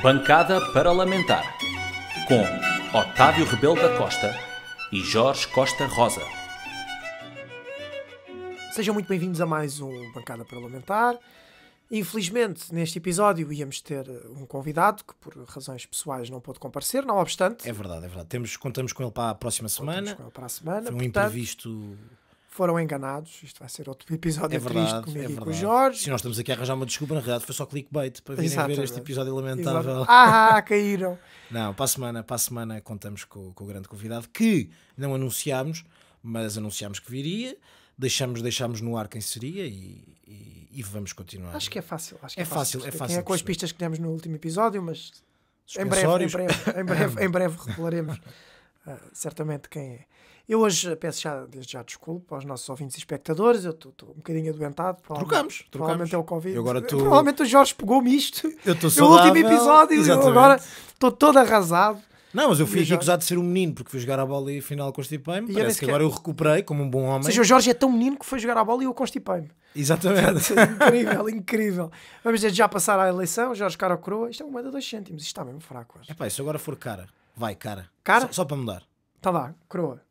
Bancada Parlamentar com Otávio Rebelo da Costa e Jorge Costa Rosa. Sejam muito bem-vindos a mais um Bancada Parlamentar. Infelizmente, neste episódio íamos ter um convidado que por razões pessoais não pôde comparecer, não obstante... É verdade. Contamos com ele para a próxima semana. Contamos com ele para a semana. Foi um portanto, imprevisto... Foram enganados. Isto vai ser outro episódio triste comigo e com o verdade. Jorge. Se nós estamos aqui a arranjar uma desculpa, na realidade foi só clickbait para virem ver este episódio lamentável. Exato. Caíram. Não, para a semana contamos com o grande convidado, que não anunciámos, mas anunciámos que viria. Deixámos no ar quem seria e vamos continuar. Acho que é fácil. É fácil. Quem é com as pistas que temos no último episódio, mas em breve revelaremos certamente quem é. Eu hoje peço desde já desculpa aos nossos ouvintes e espectadores. Eu estou um bocadinho adoentado. Trocamos. Provavelmente é o Covid. Agora provavelmente o Jorge pegou-me isto eu estou no último episódio. Exatamente. Eu agora estou todo arrasado. Não, mas eu fui aqui acusado de ser um menino porque fui jogar a bola e afinal constipei-me. Parece que agora eu recuperei como um bom homem. Ou seja, o Jorge é tão menino que foi jogar a bola e eu constipei-me. Exatamente. Incrível. Vamos desde já passar à eleição. Jorge, cara ou coroa? Isto é uma moeda de 2 cêntimos. Isto está mesmo fraco hoje. Epá, se agora for cara. Vai, cara. Cara? Só para mudar. Está lá, coroa.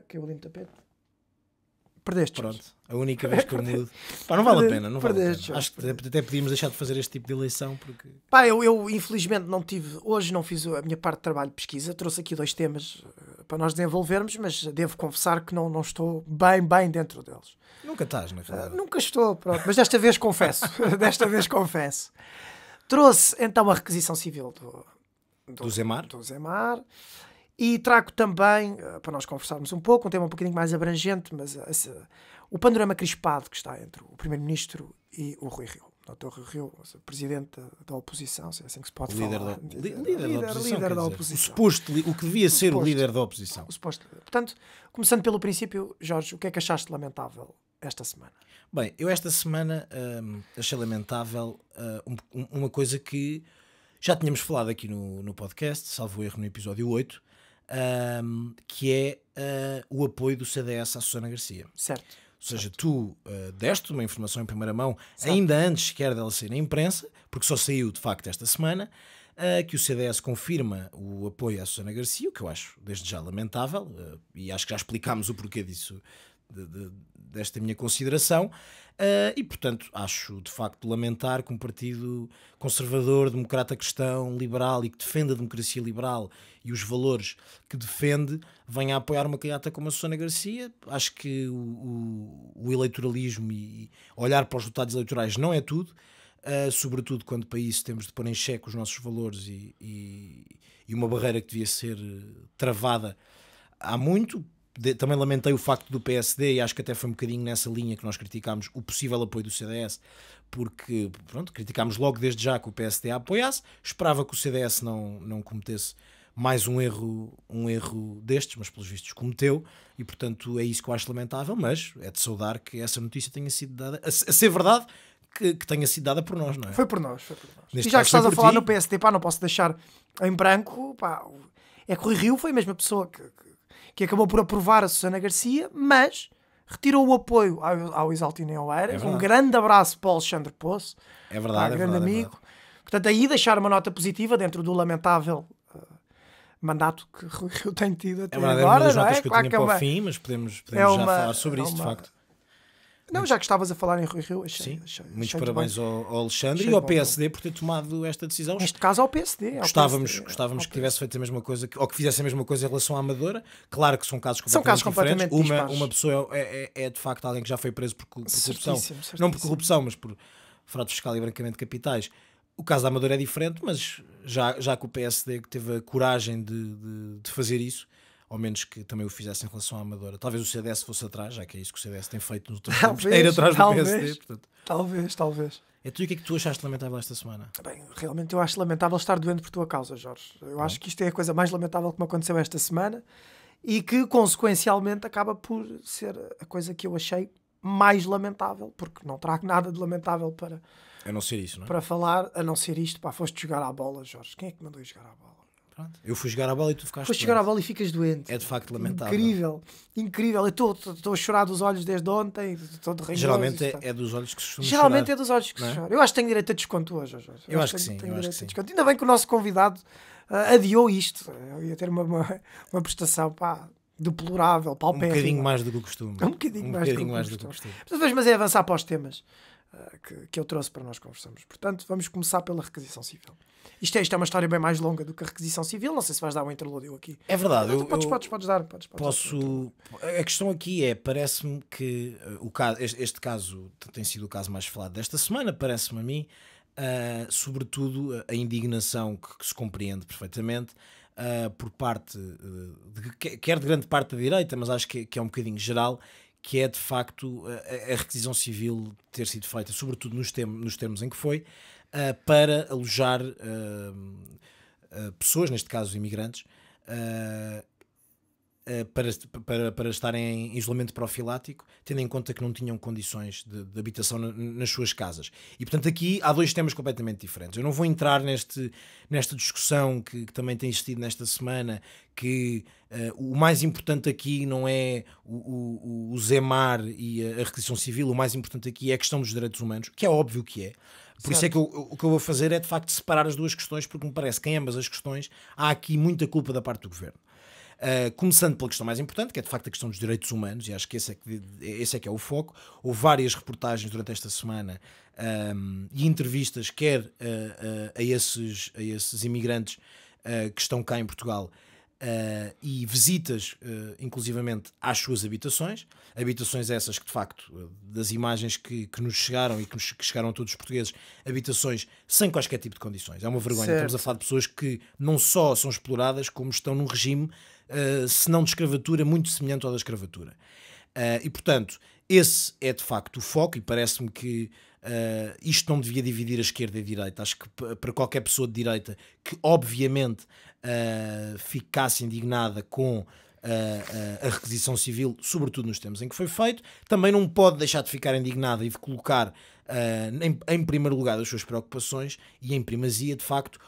Caiu ali no tapete. Perdeste. Pronto. A única vez que eu mudo. Pá, não vale a pena. Acho que até podíamos deixar de fazer este tipo de eleição porque... Pá, eu infelizmente não tive... Hoje não fiz a minha parte de trabalho de pesquisa. Trouxe aqui 2 temas para nós desenvolvermos, mas devo confessar que não estou bem dentro deles. Nunca estás, na verdade. Nunca estou, pronto. Mas desta vez confesso. Trouxe então a requisição civil do Zemar. E trago também, para nós conversarmos um pouco, um tema um bocadinho mais abrangente, mas o panorama crispado que está entre o Primeiro-Ministro e o Rui Rio. O Dr. Rui Rio, presidente da oposição, se é assim que se pode falar. Líder da oposição. O que devia ser o líder da oposição. O suposto líder. Portanto, começando pelo princípio, Jorge, o que é que achaste lamentável esta semana? Bem, eu esta semana achei lamentável uma coisa que já tínhamos falado aqui no podcast, salvo erro no episódio 8, que é o apoio do CDS à Susana Garcia. Certo. Ou seja, tu deste uma informação em primeira mão, ainda antes sequer dela sair na imprensa, porque só saiu de facto esta semana, que o CDS confirma o apoio à Susana Garcia, o que eu acho desde já lamentável, e acho que já explicámos o porquê disso, desta minha consideração, e portanto acho de facto lamentar que um partido conservador, democrata cristão, liberal e que defende a democracia liberal e os valores que defende venha a apoiar uma candidata como a Susana Garcia. Acho que o eleitoralismo e olhar para os resultados eleitorais não é tudo, sobretudo quando para isso temos de pôr em xeque os nossos valores e uma barreira que devia ser travada há muito. Também lamentei o facto do PSD, e acho que até foi um bocadinho nessa linha que nós criticámos o possível apoio do CDS, porque pronto, criticámos logo desde já que o PSD a apoiasse. Esperava que o CDS não cometesse mais um erro destes, mas pelos vistos cometeu, e portanto é isso que eu acho lamentável, mas é de saudar que essa notícia tenha sido dada, a ser verdade, que tenha sido dada por nós, não é? Foi por nós. E já que estás a falar no PSD, não posso deixar em branco, é que o Rui Rio foi a mesma pessoa que acabou por aprovar a Susana Garcia, mas retirou o apoio ao Isaltino Eiras. Um grande abraço para o Alexandre Poço. É verdade, grande amigo. É verdade. Portanto, aí deixar uma nota positiva dentro do lamentável mandato que o Rio tem tido até agora. É uma das notas que eu tinha para o fim, mas podemos já falar sobre isso, de facto. Não, já que estavas a falar em Rui Rio, achei muitos parabéns ao Alexandre e ao PSD por ter tomado esta decisão. Neste caso ao PSD. Gostávamos que tivesse feito a mesma coisa, ou que fizesse a mesma coisa em relação à Amadora. Claro que são casos completamente diferentes. Uma pessoa é de facto alguém que já foi preso por corrupção. Certíssimo. Não por corrupção, mas por fraude fiscal e branqueamento de capitais. O caso da Amadora é diferente, mas já que o PSD teve a coragem de fazer isso, ao menos que também o fizesse em relação à Amadora. Talvez o CDS fosse atrás, já que é isso que o CDS tem feito nos últimos tempos, ir atrás do PSD. Portanto. Talvez. E tu, o que é que tu achaste lamentável esta semana? Bem, realmente eu acho lamentável estar doente por tua causa, Jorge. Eu acho que isto é a coisa mais lamentável que me aconteceu esta semana e que, consequencialmente, acaba por ser a coisa que eu achei mais lamentável, porque não trago nada de lamentável a não ser isso, não é? Para falar, a não ser isto. Foste jogar à bola, Jorge. Quem é que mandou ir jogar à bola? Pronto. Eu fui jogar a bola e tu ficaste Depois jogar a bola e ficas doente. É de facto lamentável. Incrível, incrível. Eu estou a chorar dos olhos desde ontem. Geralmente é dos olhos que se costuma Geralmente chorar. é dos olhos que se chora. Eu acho que tenho direito a desconto hoje. Eu acho que sim. Ainda bem que o nosso convidado adiou isto. Eu ia ter uma prestação, pá, deplorável, paupérrima. Um bocadinho mais do que o costume. Um bocadinho mais do que o costume. Mas é avançar para os temas que eu trouxe para nós conversarmos. Portanto, vamos começar pela requisição civil. Isto é uma história bem mais longa do que a requisição civil. Não sei se vais dar um interlúdio aqui. É verdade. Podes dar. Posso. A questão aqui é, parece-me que este caso tem sido o caso mais falado desta semana, parece-me a mim, sobretudo a indignação que se compreende perfeitamente por parte, quer de grande parte da direita, mas acho que é um bocadinho geral, que é de facto a requisição civil ter sido feita, sobretudo nos termos em que foi, para alojar pessoas, neste caso imigrantes, para estarem em isolamento profilático, tendo em conta que não tinham condições de habitação nas suas casas. E portanto aqui há dois temas completamente diferentes. Eu não vou entrar nesta discussão que também tem existido nesta semana, que o mais importante aqui não é o ZEMAR e a requisição civil, o mais importante aqui é a questão dos direitos humanos, que é óbvio que é. Por isso é que o que eu vou fazer é de facto separar as duas questões, porque me parece que em ambas as questões há aqui muita culpa da parte do governo. Começando pela questão mais importante, que é de facto a questão dos direitos humanos, e acho que esse é que é o foco. Houve várias reportagens durante esta semana e entrevistas, quer a esses imigrantes que estão cá em Portugal, e visitas, inclusivamente, às suas habitações essas que de facto, das imagens que nos chegaram e que chegaram a todos os portugueses, habitações sem qualquer tipo de condições. É uma vergonha. Certo. Estamos a falar de pessoas que não só são exploradas, como estão num regime, se não de escravatura, muito semelhante ao da escravatura. E portanto, esse é de facto o foco, e parece-me que isto não devia dividir a esquerda e a direita. Acho que para qualquer pessoa de direita que obviamente ficasse indignada com a requisição civil, sobretudo nos termos em que foi feito, também não pode deixar de ficar indignada e de colocar em primeiro lugar as suas preocupações e em primazia, de facto,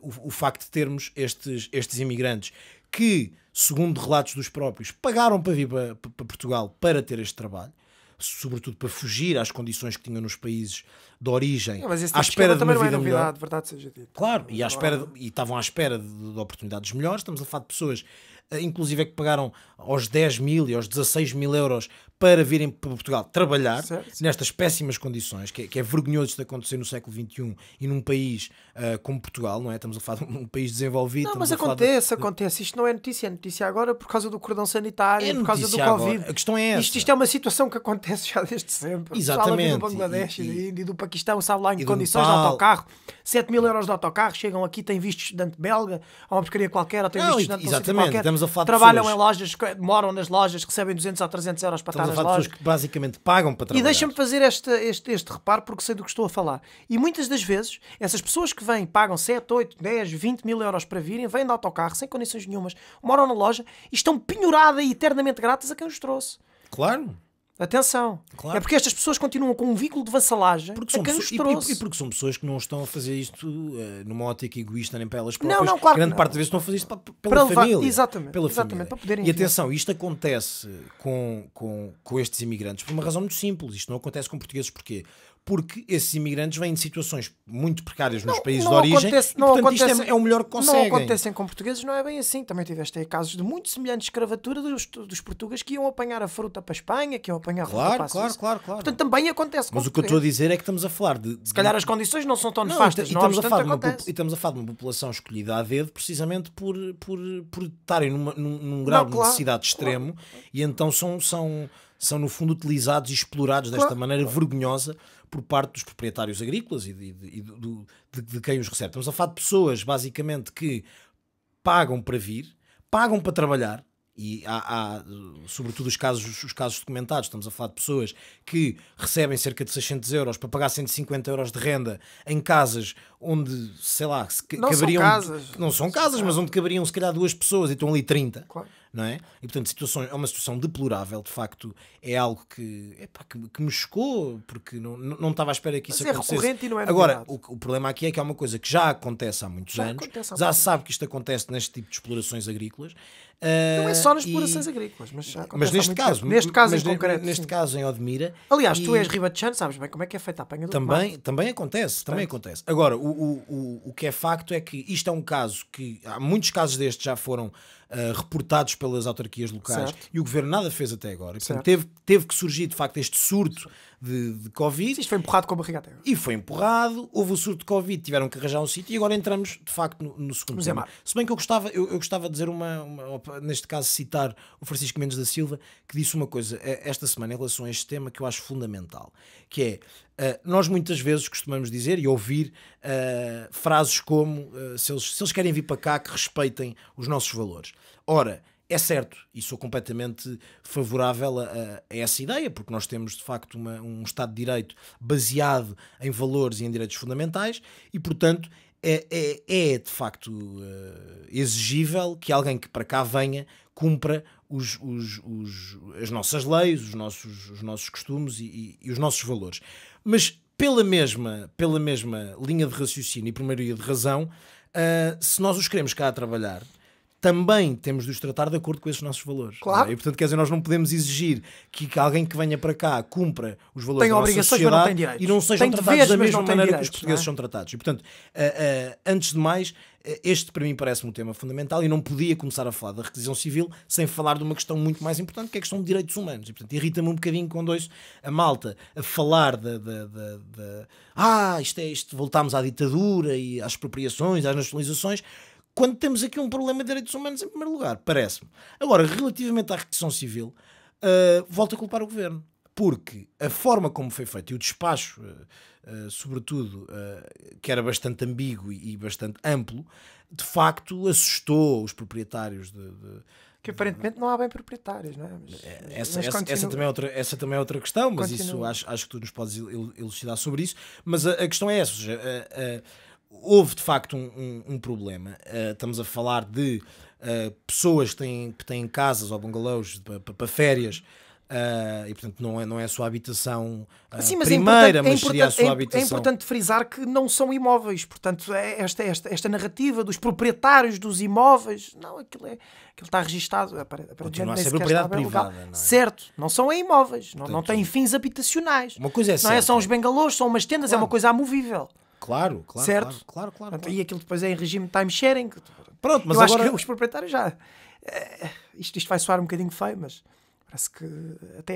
o facto de termos estes imigrantes que, segundo relatos dos próprios, pagaram para vir para Portugal para ter este trabalho, sobretudo para fugir às condições que tinham nos países de origem, mas à espera de uma também vida não é melhor. novidade, verdade seja dito. Claro, e estavam à espera de oportunidades melhores. Estamos a falar de pessoas, inclusive, que pagaram aos 10 mil e aos 16 mil euros para virem para Portugal trabalhar, certo, nestas péssimas condições, que é vergonhoso de acontecer no século XXI e num país como Portugal, não é? Estamos a falar de um país desenvolvido. Não, mas acontece. Isto não é notícia agora por causa do cordão sanitário, por causa do Covid. Agora. A questão é essa. Isto é uma situação que acontece já desde sempre. Exatamente. Do Bangladesh e do Paquistão, sabe lá em que condições de autocarro. 7 mil euros de autocarro, chegam aqui, têm visto estudante belga, ou uma porcaria qualquer, ou têm visto estudante exatamente. Estamos a falar de trabalham pessoas... em lojas, moram nas lojas, recebem 200 ou 300 euros para estar nas lojas. Estamos a falar de pessoas que basicamente pagam para trabalhar. E deixa-me fazer este reparo, porque sei do que estou a falar. E muitas das vezes, essas pessoas que vêm, pagam 7, 8, 10, 20 mil euros para virem, vêm de autocarro, sem condições nenhumas, moram na loja e estão penhoradas e eternamente gratas a quem os trouxe. Claro. Atenção. Claro. É porque estas pessoas continuam com um vínculo de vassalagem a quem os trouxe. E porque são pessoas que não estão a fazer isto numa ótica egoísta nem para elas próprias. Não, claro, grande parte das vezes estão a fazer isto pela família. Exatamente. Família. Para poderem e atenção, isto acontece com estes imigrantes por uma razão muito simples. Isto não acontece com portugueses. Porquê? Porque esses imigrantes vêm de situações muito precárias nos países de origem e, portanto, isto é o melhor que conseguem. Não acontecem com portugueses, não é bem assim. Também tiveste aí casos de muito semelhantes de escravatura dos portugueses que iam apanhar a fruta para a Espanha, que iam apanhar a fruta para a Suíça. Claro. Portanto, também acontece com Mas o que eu estou a dizer é que estamos a falar de... Se calhar as condições não são tão nefastas, e estamos a falar de uma população escolhida a dedo precisamente por estarem num grau de necessidade extremo e então são no fundo utilizados e explorados desta maneira vergonhosa por parte dos proprietários agrícolas e de quem os recebe. Estamos a falar de pessoas, basicamente, que pagam para vir, pagam para trabalhar, e há sobretudo os casos documentados. Estamos a falar de pessoas que recebem cerca de 600 euros para pagar 150 euros de renda em casas onde, sei lá, caberiam... Não são casas, mas onde caberiam, se calhar, 2 pessoas e estão ali 30. Claro. não é? E portanto é uma situação deplorável, de facto é algo que me chocou, porque não estava à espera que isso acontecesse. É recorrente e não é Agora, o problema aqui é que é uma coisa que já acontece há muitos anos, já se sabe que isto acontece neste tipo de explorações agrícolas. Não é só nas explorações agrícolas, mas neste caso, em concreto. Neste caso em Odmira. Aliás, tu és ribatejano, sabes bem como é que é feita a apanha do tomate. Também acontece. Agora, o que é facto é que isto é um caso que há muitos casos destes já foram reportados pelas autarquias locais, certo, e o governo nada fez até agora. E, portanto, teve que surgir de facto este surto de Covid. Isto foi empurrado com a barriga até agora. E foi empurrado, houve o surto de Covid, tiveram que arranjar um sítio e agora entramos de facto no segundo tema. Se bem que eu gostava de dizer neste caso citar o Francisco Mendes da Silva, que disse uma coisa esta semana em relação a este tema que eu acho fundamental, que é, nós muitas vezes costumamos dizer e ouvir frases como se eles querem vir para cá, que respeitem os nossos valores. Ora, é certo, e sou completamente favorável a essa ideia, porque nós temos de facto um Estado de Direito baseado em valores e em direitos fundamentais e, portanto, é de facto exigível que alguém que para cá venha cumpra as nossas leis, os nossos costumes e os nossos valores. Mas pela mesma linha de raciocínio e por maioria de razão, se nós os queremos cá a trabalhar, também temos de os tratar de acordo com esses nossos valores. Claro. E, portanto, quer dizer, nós não podemos exigir que alguém que venha para cá cumpra os valores da nossa sociedade, mas não tem direitos, e não sejam tratados da mesma maneira que os portugueses são tratados. E, portanto, antes de mais, este para mim parece-me um tema fundamental e não podia começar a falar da requisição civil sem falar de uma questão muito mais importante, que é a questão de direitos humanos. E, portanto, irrita-me um bocadinho quando ouço a malta a falar isto voltámos à ditadura e às expropriações, às nacionalizações, quando temos aqui um problema de direitos humanos em primeiro lugar, parece-me. Agora, relativamente à requisição civil, volto a culpar o governo, porque a forma como foi feito e o despacho, sobretudo, que era bastante ambíguo e bastante amplo, de facto assustou os proprietários que aparentemente não há bem proprietários, não é? Essa também é outra questão, mas isso acho que tu nos podes elucidar sobre isso. Mas a questão é essa, ou seja, houve de facto um problema. Estamos a falar de pessoas que têm casas ou bungalows para férias, e portanto não é a sua habitação primeira, mas seria a sua habitação. É importante frisar que não são imóveis, portanto esta narrativa dos proprietários dos imóveis, não, aquilo está registado, continua a ser propriedade privada, não é? Certo, não são imóveis, não têm fins habitacionais. Uma coisa é certa, não é, são os bangalôs, são umas tendas, claro, é uma coisa amovível. Claro. E aquilo depois é em regime de time sharing. Pronto, mas eu agora... acho que os proprietários já... Isto vai soar um bocadinho feio, mas parece que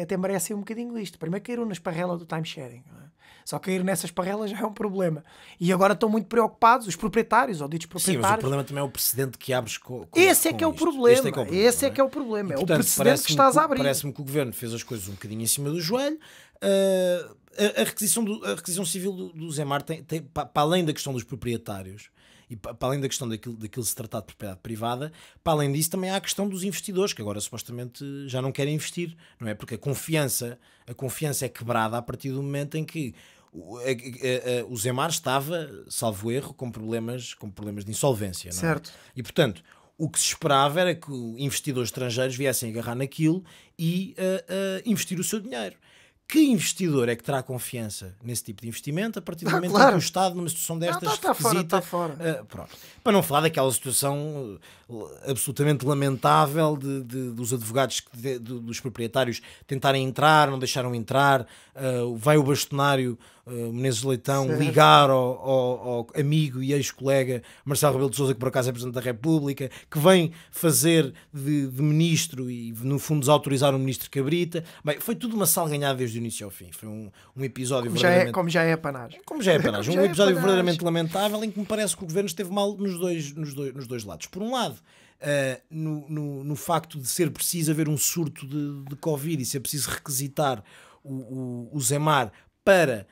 até merece um bocadinho isto. Primeiro caíram na esparrela do time sharing. Não é? Só cair nessas esparrelas já é um problema. E agora estão muito preocupados, os proprietários, ou ditos proprietários. Sim, mas o problema também é o precedente que abres com esse é que é o problema. Esse é que é o problema. É o precedente que estás a abrir. Parece-me que o governo fez as coisas um bocadinho em cima do joelho. A requisição civil do Zemar tem, para além da questão dos proprietários e para além da questão daquilo se tratar de propriedade privada, para além disso também há a questão dos investidores, que agora supostamente já não querem investir, não é? Porque a confiança é quebrada a partir do momento em que o Zemar estava, salvo erro, com problemas de insolvência, não é? Certo. E portanto, o que se esperava era que investidores estrangeiros viessem agarrar naquilo e investir o seu dinheiro. Que investidor é que terá confiança nesse tipo de investimento a partir do momento em que o Estado, numa situação destas, está fora. Pronto. Para não falar daquela situação absolutamente lamentável dos advogados, dos proprietários tentarem entrar, não deixaram entrar, vai o bastonário Menezes Leitão, certo, ligar ao amigo e ex-colega Marcelo Rebelo de Sousa, que por acaso é Presidente da República, que vem fazer de ministro e no fundo desautorizar o ministro Cabrita. Bem, foi tudo uma salganhada desde o início ao fim. Foi um episódio como já é panagem. Um episódio verdadeiramente lamentável, em que me parece que o governo esteve mal nos dois lados. Por um lado, no facto de ser preciso haver um surto de Covid e ser preciso requisitar o Zemar para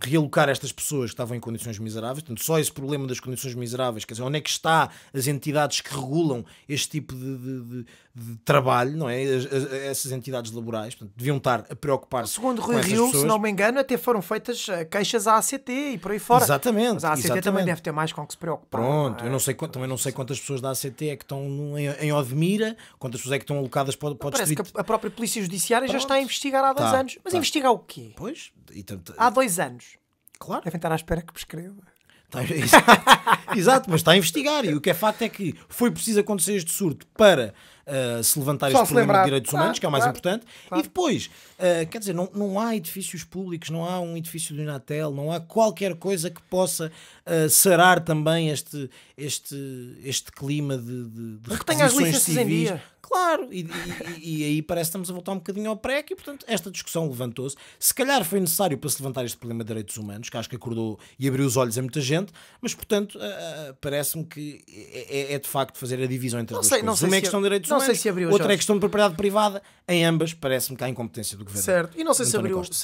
realocar estas pessoas que estavam em condições miseráveis. Portanto, só esse problema das condições miseráveis, quer dizer, onde é que está as entidades que regulam este tipo de trabalho, não é? Essas entidades laborais, portanto, deviam estar a preocupar-se. Segundo Rui Rio, se não me engano, até foram feitas queixas à ACT e por aí fora. Exatamente. Mas a ACT também deve ter mais com que se preocupar. Pronto, eu também não sei quantas pessoas da ACT é que estão em Odmira, quantas pessoas é que estão alocadas para o Parece distrito. que a própria Polícia Judiciária já está a investigar há 2 anos. Mas investigar o quê? Pois, Há 2 anos. Claro. Devem estar à espera que prescreva. Exato, mas está a investigar. E o que é facto é que foi preciso acontecer este surto para se levantar este problema de direitos humanos, que é o mais importante. E depois, quer dizer, não há edifícios públicos, não há um edifício do Inatel, não há qualquer coisa que possa sarar também este clima de que tenha as requisições licenças em civis. dia. Claro, e aí parece que estamos a voltar um bocadinho ao pré-que, e portanto esta discussão levantou-se. Se calhar foi necessário para se levantar este problema de direitos humanos, que acho que acordou e abriu os olhos a muita gente, mas portanto parece-me que é de facto fazer a divisão entre as duas coisas. Uma é questão de direitos humanos, outra é questão de propriedade privada. Em ambas parece-me que há incompetência do governo. Certo, e não sei se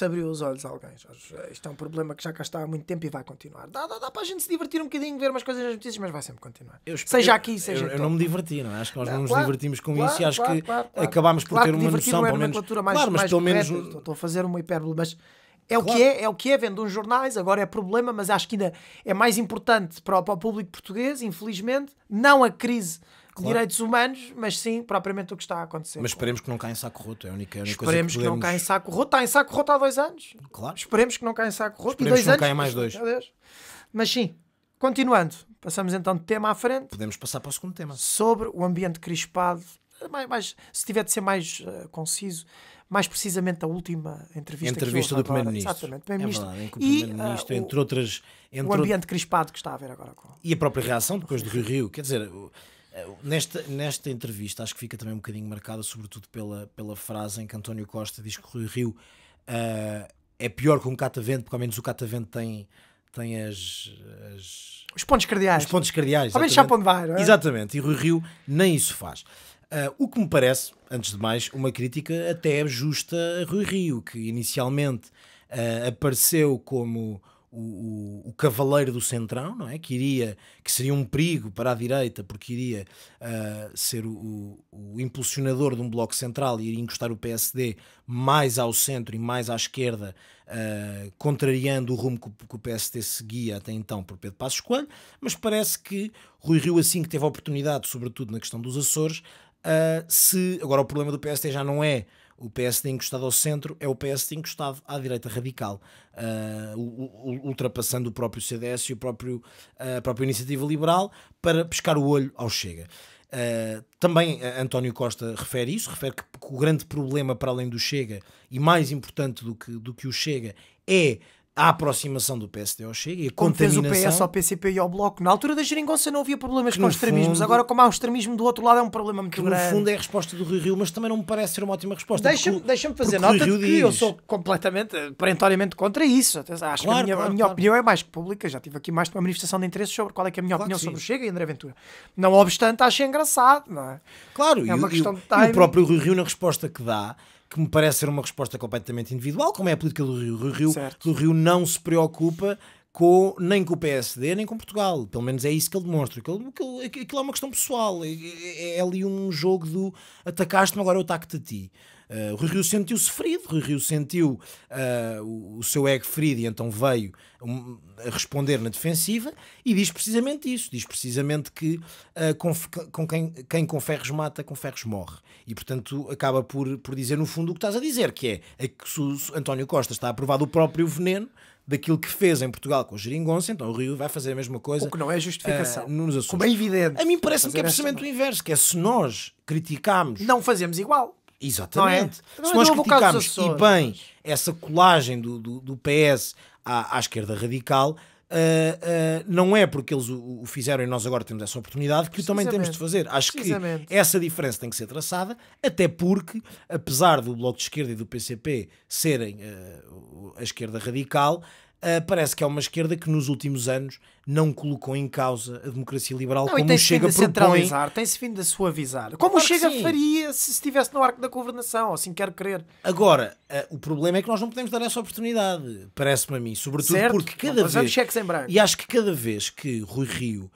abriu os olhos a alguém. Isto é um problema que já cá está há muito tempo e vai continuar. Dá para a gente se divertir um bocadinho, ver umas coisas nas notícias, mas vai sempre continuar. Seja aqui, seja eu não me diverti, não é? Acho que nós não nos divertimos com isso e acho que acabámos por ter uma noção, pelo menos. Claro, mas pelo menos estou a fazer uma hipérbole, mas é o que é, vendo uns jornais, agora é problema, mas acho que ainda é mais importante para o público português, infelizmente, não a crise de direitos humanos, mas sim propriamente o que está a acontecer. Mas esperemos que não caia em saco roto, é a única coisa que podemos... que não caia em saco roto. Está em saco roto há 2 anos. Claro. Esperemos que não caia em saco roto. Esperemos e 2 que não anos, caia mais 2. Mas sim, continuando, passamos então de tema à frente. Podemos passar para o segundo tema. Sobre o ambiente crispado. Se tiver de ser mais conciso, mais precisamente a última entrevista do Primeiro-Ministro. Exatamente, Primeiro-Ministro. É verdade, o Primeiro-Ministro, entre outras... o ambiente crispado que está a haver agora. E a própria reação depois do Rio. Quer dizer, nesta entrevista acho que fica também um bocadinho marcada, sobretudo pela frase em que António Costa diz que o Rui Rio é pior que um catavento, porque ao menos o catavento tem os pontos cardeais. Os pontos cardeais. Ao menos já para onde vai, não é? Exatamente, e Rui Rio nem isso faz. O que me parece, antes de mais, uma crítica até justa a Rui Rio, que inicialmente apareceu como o cavaleiro do centrão, não é? Que seria um perigo para a direita, porque iria ser o impulsionador de um bloco central e iria encostar o PSD mais ao centro e mais à esquerda, contrariando o rumo que o PSD seguia até então por Pedro Passos Coelho. Mas parece que Rui Rio, assim que teve a oportunidade, sobretudo na questão dos Açores, agora o problema do PSD já não é o PSD encostado ao centro, é o PSD encostado à direita radical, ultrapassando o próprio CDS e a própria Iniciativa Liberal para pescar o olho ao Chega. Também António Costa refere que o grande problema para além do Chega, e mais importante do que o Chega, é a aproximação do PSD ao Chega e a contaminação. Como fez o PS ao PCP e ao Bloco. Na altura da geringonça não havia problemas com os extremismos. Agora, como há o extremismo do outro lado, é um problema muito grande. No fundo é a resposta do Rui Rio, mas também não me parece ser uma ótima resposta. Deixa-me fazer nota de que eu sou completamente, perentoriamente contra isso. Acho que a minha opinião é mais que pública. Já tive aqui mais de uma manifestação de interesse sobre qual é que é a minha opinião sobre o Chega e André Ventura. Não obstante, acho engraçado, não é? Claro, é uma questão de timing. E o próprio Rui Rio, na resposta que dá, que me parece ser uma resposta completamente individual, como é a política do Rio. O Rio não se preocupa nem com o PSD, nem com Portugal. Pelo menos é isso que ele demonstra. Aquilo é uma questão pessoal. É ali um jogo do atacaste-me, agora eu ataco-te a ti. O Rio sentiu-se ferido, o Rio sentiu o seu ego ferido e então veio a responder na defensiva e diz precisamente isso, diz precisamente que quem com ferros mata, com ferros morre. E portanto acaba por dizer no fundo o que estás a dizer, que é que se o António Costa está a provar do próprio veneno daquilo que fez em Portugal com o geringonça, então o Rio vai fazer a mesma coisa. O que não é justificação. Como é evidente. A mim parece-me que é precisamente o inverso, que é se nós criticamos... Não fazemos igual. Exatamente. Se nós criticamos e bem essa colagem do PS à esquerda radical, não é porque eles o fizeram e nós agora temos essa oportunidade que o também temos de fazer. Acho que essa diferença tem que ser traçada, até porque, apesar do Bloco de Esquerda e do PCP serem a esquerda radical, parece que é uma esquerda que nos últimos anos não colocou em causa a democracia liberal, como o Chega propõe. Tem-se vindo a suavizar. Como o Chega faria se estivesse no arco da governação, assim quer crer. Agora, o problema é que nós não podemos dar essa oportunidade, parece-me a mim, sobretudo porque cada vez... E acho que cada vez que Rui Rio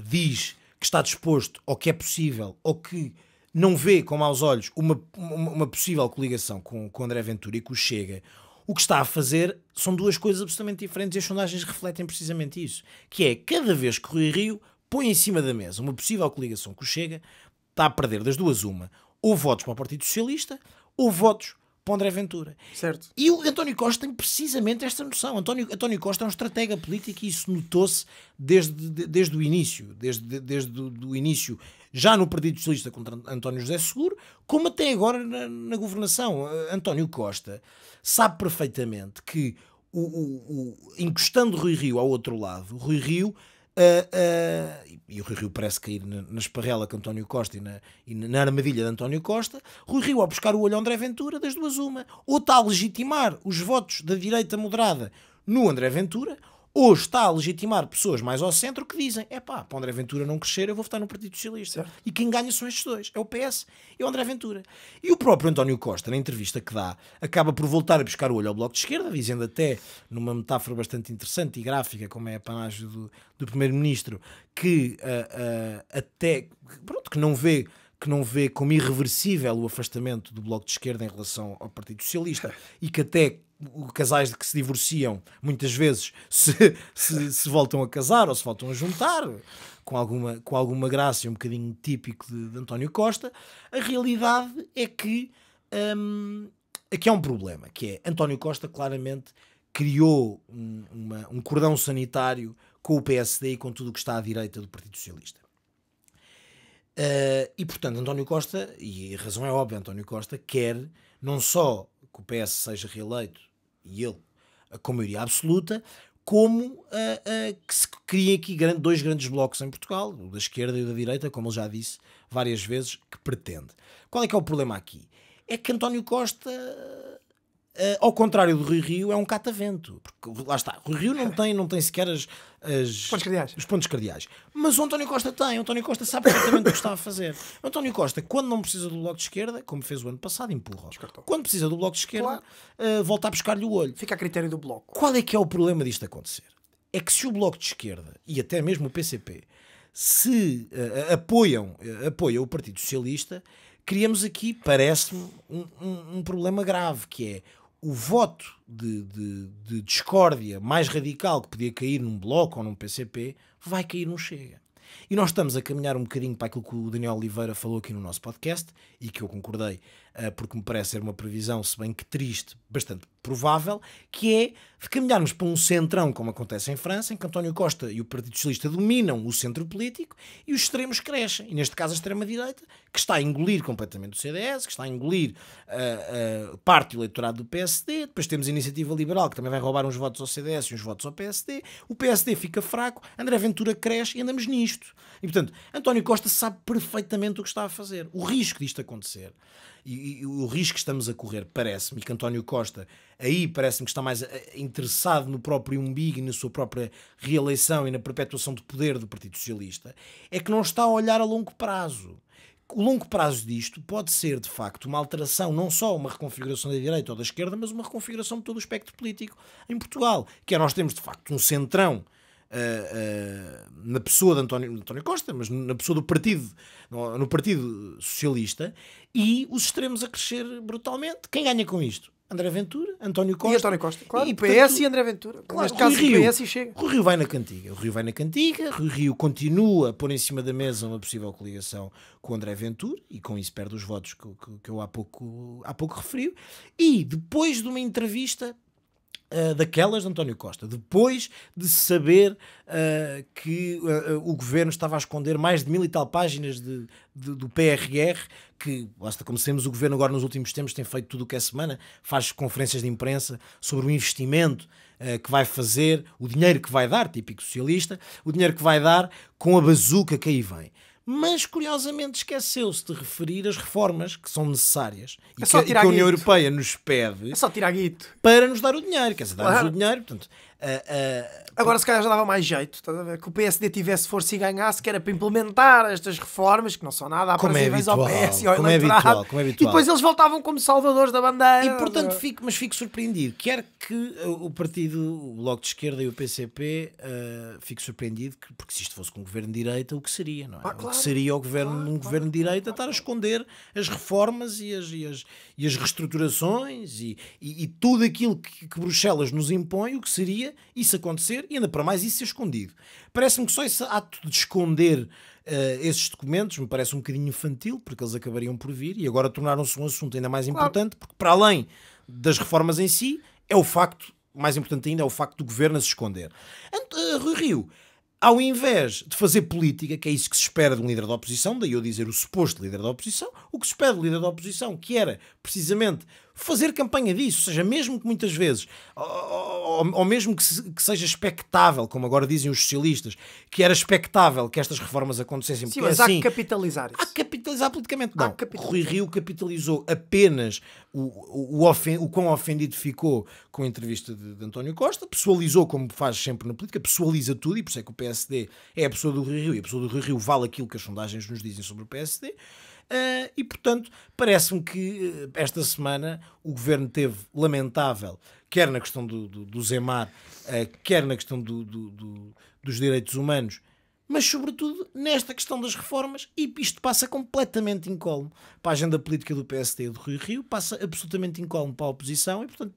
diz que está disposto, ou que é possível, ou que não vê com maus olhos uma possível coligação com André Ventura e com o Chega, o que está a fazer são duas coisas absolutamente diferentes e as sondagens refletem precisamente isso. Que é, cada vez que Rui Rio põe em cima da mesa uma possível coligação com o Chega, está a perder das duas uma. Ou votos para o Partido Socialista, ou votos para o André Ventura. Certo. E o António Costa tem precisamente esta noção. António Costa é um estratega político e isso notou-se desde o início. Desde o início, já no Partido Socialista contra António José Seguro, como até agora na governação. António Costa sabe perfeitamente que, encostando Rui Rio ao outro lado, Rui Rio... e o Rui Rio parece cair na esparrela com António Costa e na armadilha de António Costa. Rui Rio, ao buscar o olho a André Ventura, das duas uma, ou está a legitimar os votos da direita moderada no André Ventura, ou está a legitimar pessoas mais ao centro que dizem, para o André Ventura não crescer eu vou votar no Partido Socialista. Certo. E quem ganha são estes dois, é o PS e o André Ventura. E o próprio António Costa, na entrevista que dá, acaba por voltar a buscar o olho ao Bloco de Esquerda, dizendo até, numa metáfora bastante interessante e gráfica, como é a panagem do Primeiro-Ministro, que até, pronto, que não vê como irreversível o afastamento do Bloco de Esquerda em relação ao Partido Socialista e que até casais que se divorciam muitas vezes se voltam a casar ou se voltam a juntar com alguma graça e um bocadinho típico de António Costa. A realidade é que aqui há um problema, que é António Costa claramente criou um cordão sanitário com o PSD e com tudo o que está à direita do Partido Socialista. E portanto António Costa, e a razão é óbvia, António Costa quer não só que o PS seja reeleito e ele com maioria absoluta, como que se criem aqui dois grandes blocos em Portugal, o da esquerda e o da direita, como ele já disse várias vezes que pretende. Qual é que é o problema aqui? É que António Costa, ao contrário do Rui Rio, é um catavento. Porque lá está, Rui Rio não tem sequer os pontos cardeais. Mas o António Costa tem. O António Costa sabe perfeitamente o que está a fazer. O António Costa, quando não precisa do Bloco de Esquerda, como fez o ano passado, empurra. Quando precisa do Bloco de Esquerda, volta a buscar-lhe o olho. Fica a critério do Bloco. Qual é que é o problema disto acontecer? É que se o Bloco de Esquerda, e até mesmo o PCP, se apoiam o Partido Socialista, criamos aqui, parece-me, um problema grave, que é o voto de discórdia mais radical que podia cair num Bloco ou num PCP vai cair num Chega. E nós estamos a caminhar um bocadinho para aquilo que o Daniel Oliveira falou aqui no nosso podcast e que eu concordei, porque me parece ser uma previsão, se bem que triste, bastante provável, que é de caminharmos para um centrão, como acontece em França, em que António Costa e o Partido Socialista dominam o centro político e os extremos crescem. E neste caso a extrema-direita, que está a engolir completamente o CDS, que está a engolir parte do eleitorado do PSD, depois temos a Iniciativa Liberal, que também vai roubar uns votos ao CDS e uns votos ao PSD, o PSD fica fraco, André Ventura cresce e andamos nisto. E portanto, António Costa sabe perfeitamente o que está a fazer. O risco disto acontecer e o risco que estamos a correr, parece-me, que António Costa aí parece-me que está mais interessado no próprio umbigo e na sua própria reeleição e na perpetuação de poder do Partido Socialista, é que não está a olhar a longo prazo. O longo prazo disto pode ser, de facto, uma alteração, não só uma reconfiguração da direita ou da esquerda, mas uma reconfiguração de todo o espectro político em Portugal, que é nós temos, de facto, um centrão na pessoa de António Costa, mas na pessoa do partido, no Partido Socialista, e os extremos a crescer brutalmente. Quem ganha com isto? André Ventura, António Costa. E António Costa, claro. E PS e André Ventura. Claro, neste caso, Rio, PS e Chega. Rui Rio vai na cantiga. Rui Rio continua a pôr em cima da mesa uma possível coligação com André Ventura e com isso perde os votos que eu há pouco referi. E depois de uma entrevista daquelas de António Costa, depois de saber que o governo estava a esconder mais de 1000 e tal páginas do PRR, que, basta, como sabemos, o governo agora nos últimos tempos tem feito tudo o que é semana, faz conferências de imprensa sobre o investimento que vai fazer, o dinheiro que vai dar, típico socialista, o dinheiro que vai dar com a bazuca que aí vem. Mas, curiosamente, esqueceu-se de referir as reformas que são necessárias e que a União Europeia nos pede só tirar guito para nos dar o dinheiro. Quer dizer, dar-nos o dinheiro. Portanto, Agora se calhar já dava mais jeito, estás a ver? Que o PSD tivesse força e ganhasse, que era para implementar estas reformas, que não são nada aprazíveis ao PS e ao eleitorado. Como é habitual. E depois eles voltavam como salvadores da bandeira. E portanto fico surpreendido. Quer que o partido, o Bloco de Esquerda e o PCP, fico surpreendido, porque se isto fosse com um governo de direita, o que seria, não é? Claro, o que seria um governo de direita estar a esconder as reformas e as reestruturações e tudo aquilo que Bruxelas nos impõe, o que seria isso acontecer e ainda para mais isso ser escondido. Parece-me que só esse ato de esconder esses documentos me parece um bocadinho infantil, porque eles acabariam por vir e agora tornaram-se um assunto ainda mais importante, porque para além das reformas em si, é o facto, mais importante ainda, é o facto do governo a se esconder. Rui Rio, ao invés de fazer política, que é isso que se espera de um líder da oposição, daí eu dizer o suposto líder da oposição, o que se espera do líder da oposição, que era precisamente fazer campanha disso, ou seja, mesmo que muitas vezes, ou mesmo que seja expectável, como agora dizem os socialistas, que era expectável que estas reformas acontecessem. Sim, mas há que capitalizar isso. Há que capitalizar politicamente, não. Rui Rio capitalizou apenas o quão ofendido ficou com a entrevista de António Costa, pessoalizou, como faz sempre na política, pessoaliza tudo, e por isso é que o PSD é a pessoa do Rui Rio, e a pessoa do Rui Rio vale aquilo que as sondagens nos dizem sobre o PSD. E portanto parece-me que esta semana o governo teve lamentável, quer na questão do Zemar, quer na questão dos direitos humanos, mas sobretudo nesta questão das reformas, e isto passa completamente incólume para a agenda política do PSD e do Rui Rio, passa absolutamente incólume para a oposição, e portanto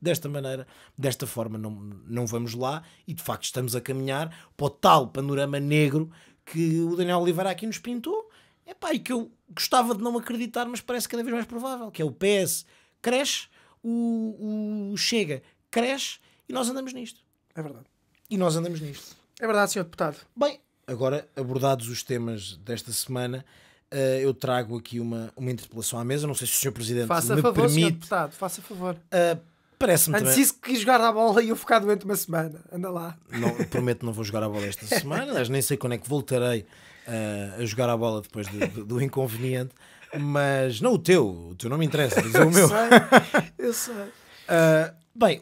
desta forma não vamos lá, e de facto estamos a caminhar para o tal panorama negro que o Daniel Oliveira aqui nos pintou. E que eu gostava de não acreditar, mas parece cada vez mais provável, que é o PS cresce, o Chega cresce, e nós andamos nisto. É verdade. É verdade, Sr. Deputado. Bem, agora, abordados os temas desta semana, eu trago aqui uma interpelação à mesa. Não sei se o Sr. Presidente faça me favor, permite. Sr. Deputado, faça favor. Parece-me antes também... disso que jogar a bola e eu ficar doente uma semana. Anda lá. Não, prometo que não vou jogar a bola esta semana, mas nem sei quando é que voltarei a jogar a bola depois do inconveniente, mas não o teu não me interessa, dizer o meu. Eu sei. Bem,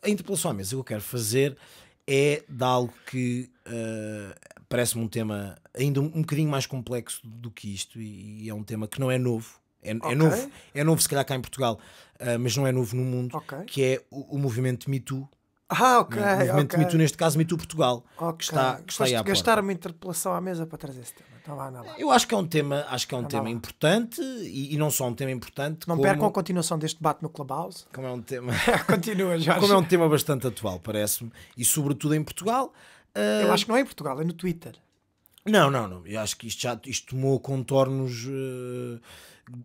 a interpelação à mesa que eu quero fazer é de algo que parece-me um tema ainda um bocadinho mais complexo do que isto, e é um tema que não é novo. É novo se calhar cá em Portugal, mas não é novo no mundo, que é o movimento Me Too. O movimento Me Too, neste caso Me Too Portugal, que está aí à porta. Gastar uma interpelação à mesa para trazer esse tema. Então vá, não. Eu acho que é um tema, importante, e não só um tema importante. Não percam a continuação deste debate no Clubhouse. Como é um tema. Continua, Jorge. Como é um tema bastante atual, parece-me, e sobretudo em Portugal. Eu acho que não é em Portugal, é no Twitter. Não. Eu acho que isto tomou contornos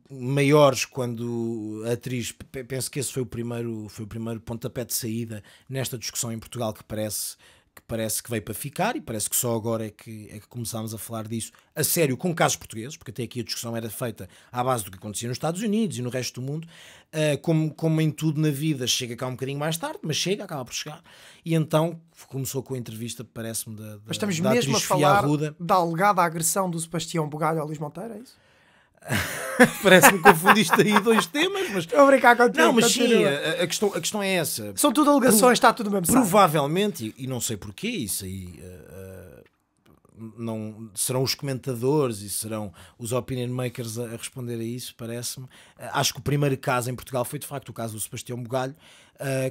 maiores quando a atriz, penso que esse foi o primeiro pontapé de saída nesta discussão em Portugal, que parece que veio para ficar, e parece que só agora é que começámos a falar disso a sério com casos portugueses, porque até aqui a discussão era feita à base do que acontecia nos Estados Unidos e no resto do mundo. Como em tudo na vida, chega cá um bocadinho mais tarde, mas acaba por chegar, e então começou com a entrevista, parece-me, mas estamos da mesmo a atriz falar Arruda. Da alegada agressão do Sebastião Bugalho ao Luís Monteiro, é isso? Parece-me que confundiste aí dois temas, mas... Estou a brincar contigo. Não, mas sim, a questão é essa. São tudo alegações, está tudo mesmo. Provavelmente, e não sei porquê, isso aí não serão os comentadores e serão os opinion makers a responder a isso, parece-me. Acho que o primeiro caso em Portugal foi de facto o caso do Sebastião Bugalho,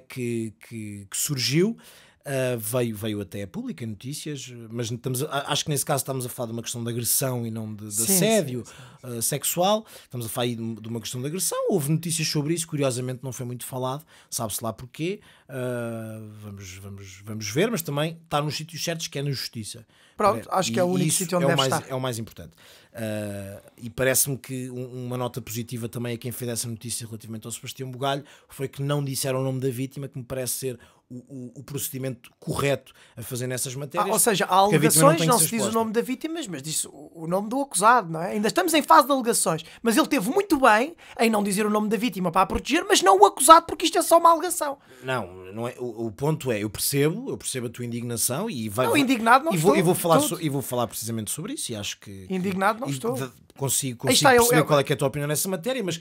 que surgiu. Veio até a pública, notícias, mas acho que nesse caso estamos a falar de uma questão de agressão e não de assédio sexual. Estamos a falar aí de uma questão de agressão. Houve notícias sobre isso, curiosamente não foi muito falado, sabe-se lá porquê. Vamos ver, mas também está nos sítios certos, que é na justiça. Pronto, acho que é o único sítio onde deve estar. É o mais importante. E parece-me que uma nota positiva também a quem fez essa notícia relativamente ao Sebastião Bugalho foi que não disseram o nome da vítima, que me parece ser o procedimento correto a fazer nessas matérias. Ou seja, há alegações, não se diz o nome da vítima, mas diz o nome do acusado, não é? Ainda estamos em fase de alegações, mas ele teve muito bem em não dizer o nome da vítima para a proteger, mas não o acusado, porque isto é só uma alegação. Não é. O ponto é, eu percebo a tua indignação, e indignado não estou. E vou falar precisamente sobre isso, e acho que... Indignado não estou. consigo perceber qual é que é a tua opinião nessa matéria, mas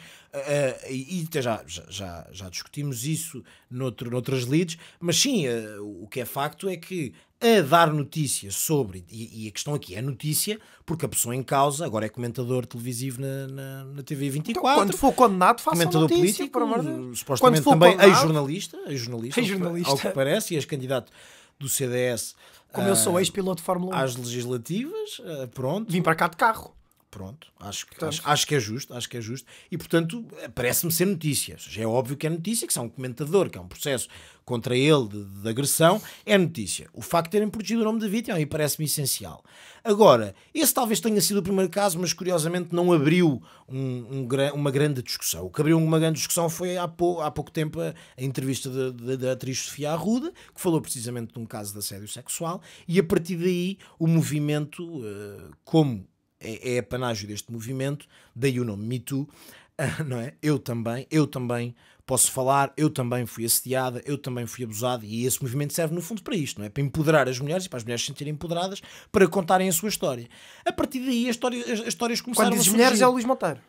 e até já discutimos isso noutras leads, mas sim, o que é facto é que a dar notícias sobre, e a questão aqui é notícia, porque a pessoa em causa agora é comentador televisivo na TV 24. Então, quando for condenado, faça comentador notícia, político, supostamente também ex-jornalista, ao que parece, e ex-candidato do CDS. Como eu sou ex-piloto de Fórmula 1. Às legislativas, pronto. Vim para cá de carro. Pronto, acho que é justo, e portanto parece-me ser notícia. Já é óbvio que é notícia, que se há um comentador, que há um processo contra ele de agressão, é notícia. O facto de terem protegido o nome da vítima aí parece-me essencial. Agora, esse talvez tenha sido o primeiro caso, mas curiosamente não abriu uma grande discussão. O que abriu uma grande discussão foi há pouco tempo a entrevista da atriz Sofia Arruda, que falou precisamente de um caso de assédio sexual, e a partir daí o movimento, como é apanágio deste movimento, daí o nome Me Too, não é? Eu também posso falar, eu também fui assediada, eu também fui abusada, e esse movimento serve no fundo para isto, não é? Para empoderar as mulheres e para as mulheres se sentirem empoderadas, para contarem a sua história. A partir daí as histórias começaram a surgir. Quando diz mulheres é o Luís Monteiro.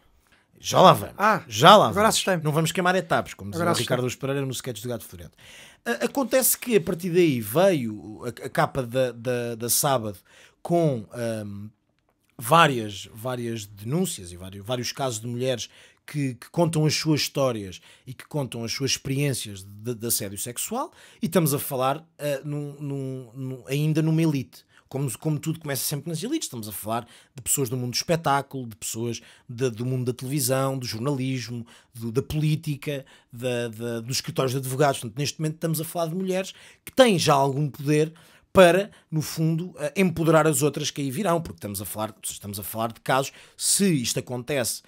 Já lá vamos. Agora assustei-me. Não vamos queimar etapas, como dizia o Ricardo Pereira no sketch do Gato Fedorento. Acontece que a partir daí veio a capa da Sábado com várias denúncias e vários casos de mulheres que contam as suas histórias e que contam as suas experiências de assédio sexual, e estamos a falar ainda numa elite. Como tudo começa sempre nas elites, estamos a falar de pessoas do mundo do espetáculo, de pessoas do mundo da televisão, do jornalismo, da política, dos escritórios de advogados. Portanto, neste momento estamos a falar de mulheres que têm já algum poder para, no fundo, empoderar as outras que aí virão, porque estamos a falar de casos, se isto acontece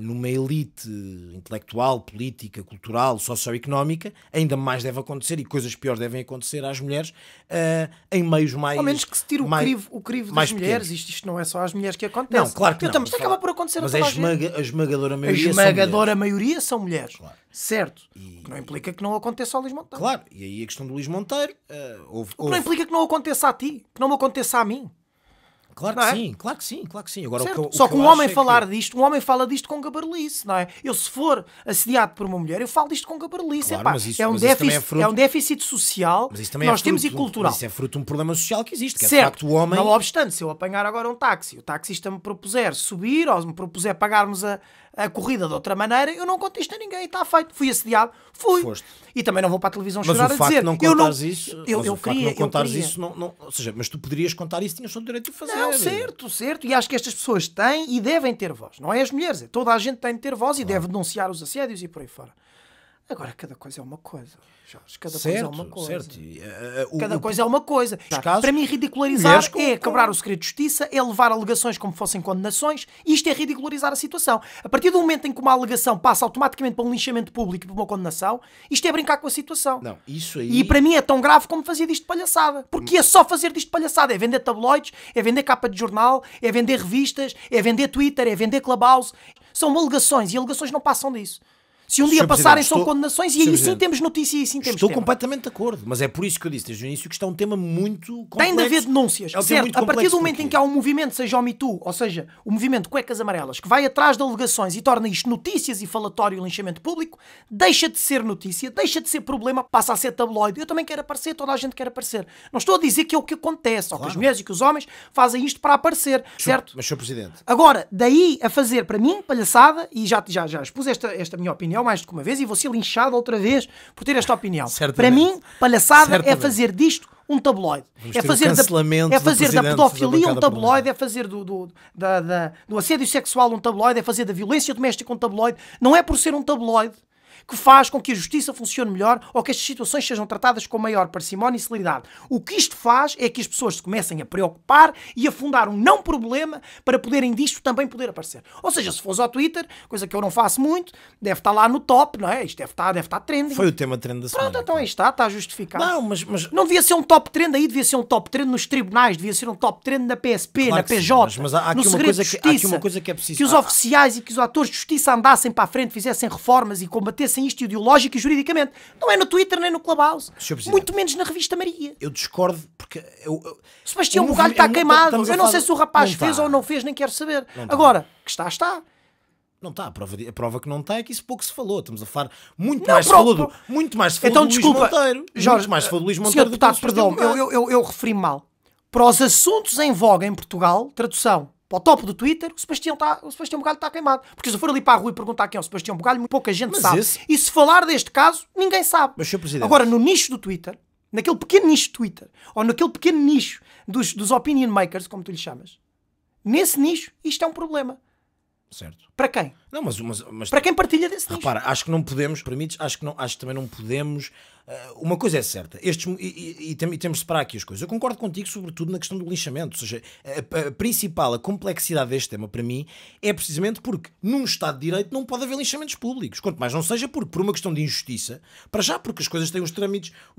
numa elite intelectual, política, cultural, socioeconómica, ainda mais deve acontecer, e coisas piores devem acontecer às mulheres em meios mais... Ao menos que se tire o crivo das mulheres, isto não é só às mulheres que acontece. Não, claro que não. Isto acaba por acontecer a mas toda a gente. A esmagadora maioria são mulheres. A esmagadora maioria são mulheres. Claro. Certo. Que não implica que não aconteça ao Luís Monteiro. Claro, e aí a questão do Luís Monteiro... não implica que não aconteça a ti, que não me aconteça a mim. Claro que sim. Agora, só que um homem falar disto, um homem fala disto com gabarulice, não é? Eu, se for assediado por uma mulher, eu falo disto com gabarulice. Claro, é um déficit social que nós temos e cultural. Mas isso é fruto de um problema social que existe, que certo. É de facto o homem... Não obstante, se eu apanhar agora um táxi, o taxista me propuser subir ou me propuser pagarmos a corrida de outra maneira, eu não conto isto a ninguém, está feito. Fui assediado, fui. Foste. E também não vou para a televisão mas chorar a dizer. Não contares isso, ou seja, mas tu poderias contar isso, tinhas todo o direito de fazer. Não, certo. E acho que estas pessoas têm e devem ter voz. Não é as mulheres, toda a gente tem de ter voz e deve denunciar os assédios e por aí fora. Agora, cada coisa é uma coisa, Jorge. Cada coisa é uma coisa. Certo. Cada coisa é uma coisa. Casos, para mim, ridicularizar é quebrar o segredo de justiça, é levar alegações como fossem condenações, e isto é ridicularizar a situação. A partir do momento em que uma alegação passa automaticamente para um linchamento público e para uma condenação, isto é brincar com a situação. Não, isso aí... E para mim é tão grave como fazer disto palhaçada. Porque é só fazer disto palhaçada. É vender tabloides, é vender capa de jornal, é vender revistas, é vender Twitter, é vender Clubhouse. São alegações, e alegações não passam disso. Se um dia passarem, são condenações, e aí sim temos notícia e aí sim temos Estou completamente de acordo, mas é por isso que eu disse desde o início que isto é um tema muito complexo. Tem de haver denúncias, certo? A partir do momento em que há um movimento, seja o Me Too, ou seja, o movimento Cuecas Amarelas, que vai atrás de alegações e torna isto notícias e falatório e linchamento público, deixa de ser notícia, deixa de ser problema, passa a ser tabloide. Eu também quero aparecer, toda a gente quer aparecer. Não estou a dizer que é o que acontece, claro. Ou que as mulheres e que os homens fazem isto para aparecer, certo? Mas, Sr. Presidente... Agora, daí a fazer, para mim, palhaçada, e já expus esta minha opinião mais do que uma vez, e vou ser linchado outra vez por ter esta opinião. Certamente. Para mim, palhaçada é fazer disto um tabloide. É fazer da pedofilia um tabloide, é fazer do assédio sexual um tabloide, é fazer da violência doméstica um tabloide. Não é por ser um tabloide que faz com que a justiça funcione melhor ou que estas situações sejam tratadas com maior parcimónia e celeridade. O que isto faz é que as pessoas se comecem a preocupar e a fundar um não problema para poderem disto também poder aparecer. Ou seja, se fores ao Twitter, coisa que eu não faço muito, deve estar lá no top, não é? Isto deve estar trending. Foi o tema trend da semana. Pronto, então aí está justificado. Não, mas... Não devia ser um top trend aí, devia ser um top trend nos tribunais, devia ser um top trend na PSP, claro na PJ, mas há aqui uma coisa que é preciso... Que os oficiais e que os atores de justiça andassem para a frente, fizessem reformas e combatessem debatessem isto ideológico e juridicamente. Não é no Twitter nem no Clubhouse. Muito menos na Revista Maria. Eu discordo porque... Sebastião Bugalho está queimado. Eu não sei se o rapaz fez ou não fez, nem quero saber. Agora, que está. Não está. A prova que não está é que isso pouco se falou. Estamos a falar muito mais se falou do Luís Monteiro. Jorge, muito mais se falou do Luís Monteiro. Senhor deputado, perdão, eu referi-me mal. Para os assuntos em voga em Portugal, tradução, para o top do Twitter, o Sebastião Bugalho está queimado. Porque se eu for ali para a rua e perguntar quem é o Sebastião Bugalho, pouca gente sabe. E se falar deste caso, ninguém sabe. Mas, Sr. Presidente... Agora, no nicho do Twitter, naquele pequeno nicho do Twitter, ou naquele pequeno nicho dos opinion makers, como tu lhe chamas, nesse nicho, isto é um problema. Certo. Para quem? Não, mas para quem partilha desse nicho. Repara, acho que não podemos, permites, acho que também não podemos. Uma coisa é certa, e temos de separar aqui as coisas. Eu concordo contigo, sobretudo na questão do linchamento. Ou seja, a complexidade deste tema, para mim, é precisamente porque num Estado de Direito não pode haver linchamentos públicos. Quanto mais não seja por uma questão de injustiça, para já, porque as coisas têm os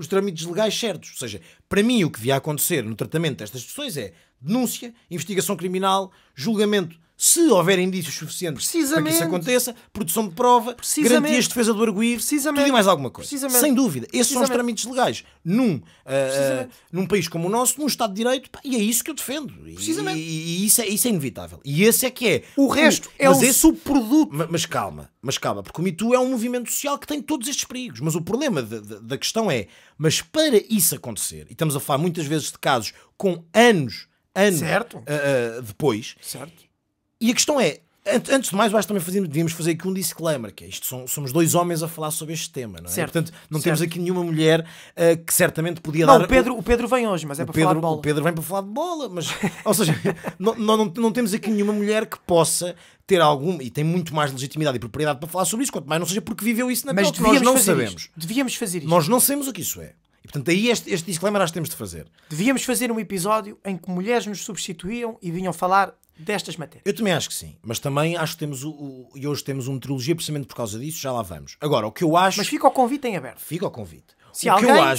trâmites legais certos. Ou seja, para mim, o que devia acontecer no tratamento destas questões é denúncia, investigação criminal, julgamento. Se houver indícios suficientes para que isso aconteça, produção de prova, garantias de defesa do arguido, tudo e mais alguma coisa. Sem dúvida. Esses são os trâmites legais. Num país como o nosso, num Estado de Direito, e é isso que eu defendo. E isso é inevitável. E esse é que é. O resto é o subproduto. Mas calma, porque o Me Too é um movimento social que tem todos estes perigos. Mas o problema da questão é, mas para isso acontecer, e estamos a falar muitas vezes de casos com anos depois... Certo. E a questão é, antes de mais, eu acho que também devíamos fazer aqui um disclaimer, que é isto, somos dois homens a falar sobre este tema, não é? Certo. Portanto, não temos aqui nenhuma mulher que certamente podia dar... O Pedro vem hoje, mas é para falar de bola. O Pedro vem para falar de bola, mas... ou seja, não temos aqui nenhuma mulher que possa ter algum... E tem muito mais legitimidade e propriedade para falar sobre isso, quanto mais não seja porque viveu isso na pele, que nós não sabemos. Devíamos fazer isto. Nós não sabemos o que isso é. E, portanto, aí este disclaimer acho que temos de fazer. Devíamos fazer um episódio em que mulheres nos substituíam e vinham falar destas matérias. Eu também acho que sim, mas também acho que temos e hoje temos uma metrologia precisamente por causa disso, já lá vamos. Agora, o que eu acho... Mas fica o convite em aberto. Fica o convite. Se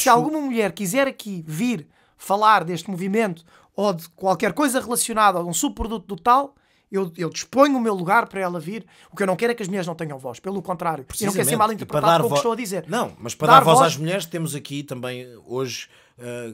alguma mulher quiser aqui vir falar deste movimento ou de qualquer coisa relacionada a um subproduto do tal, eu disponho o meu lugar para ela vir. O que eu não quero é que as mulheres não tenham voz. Pelo contrário. E não quer ser mal interpretado como estou a dizer. Não, mas para dar voz às mulheres temos aqui também hoje...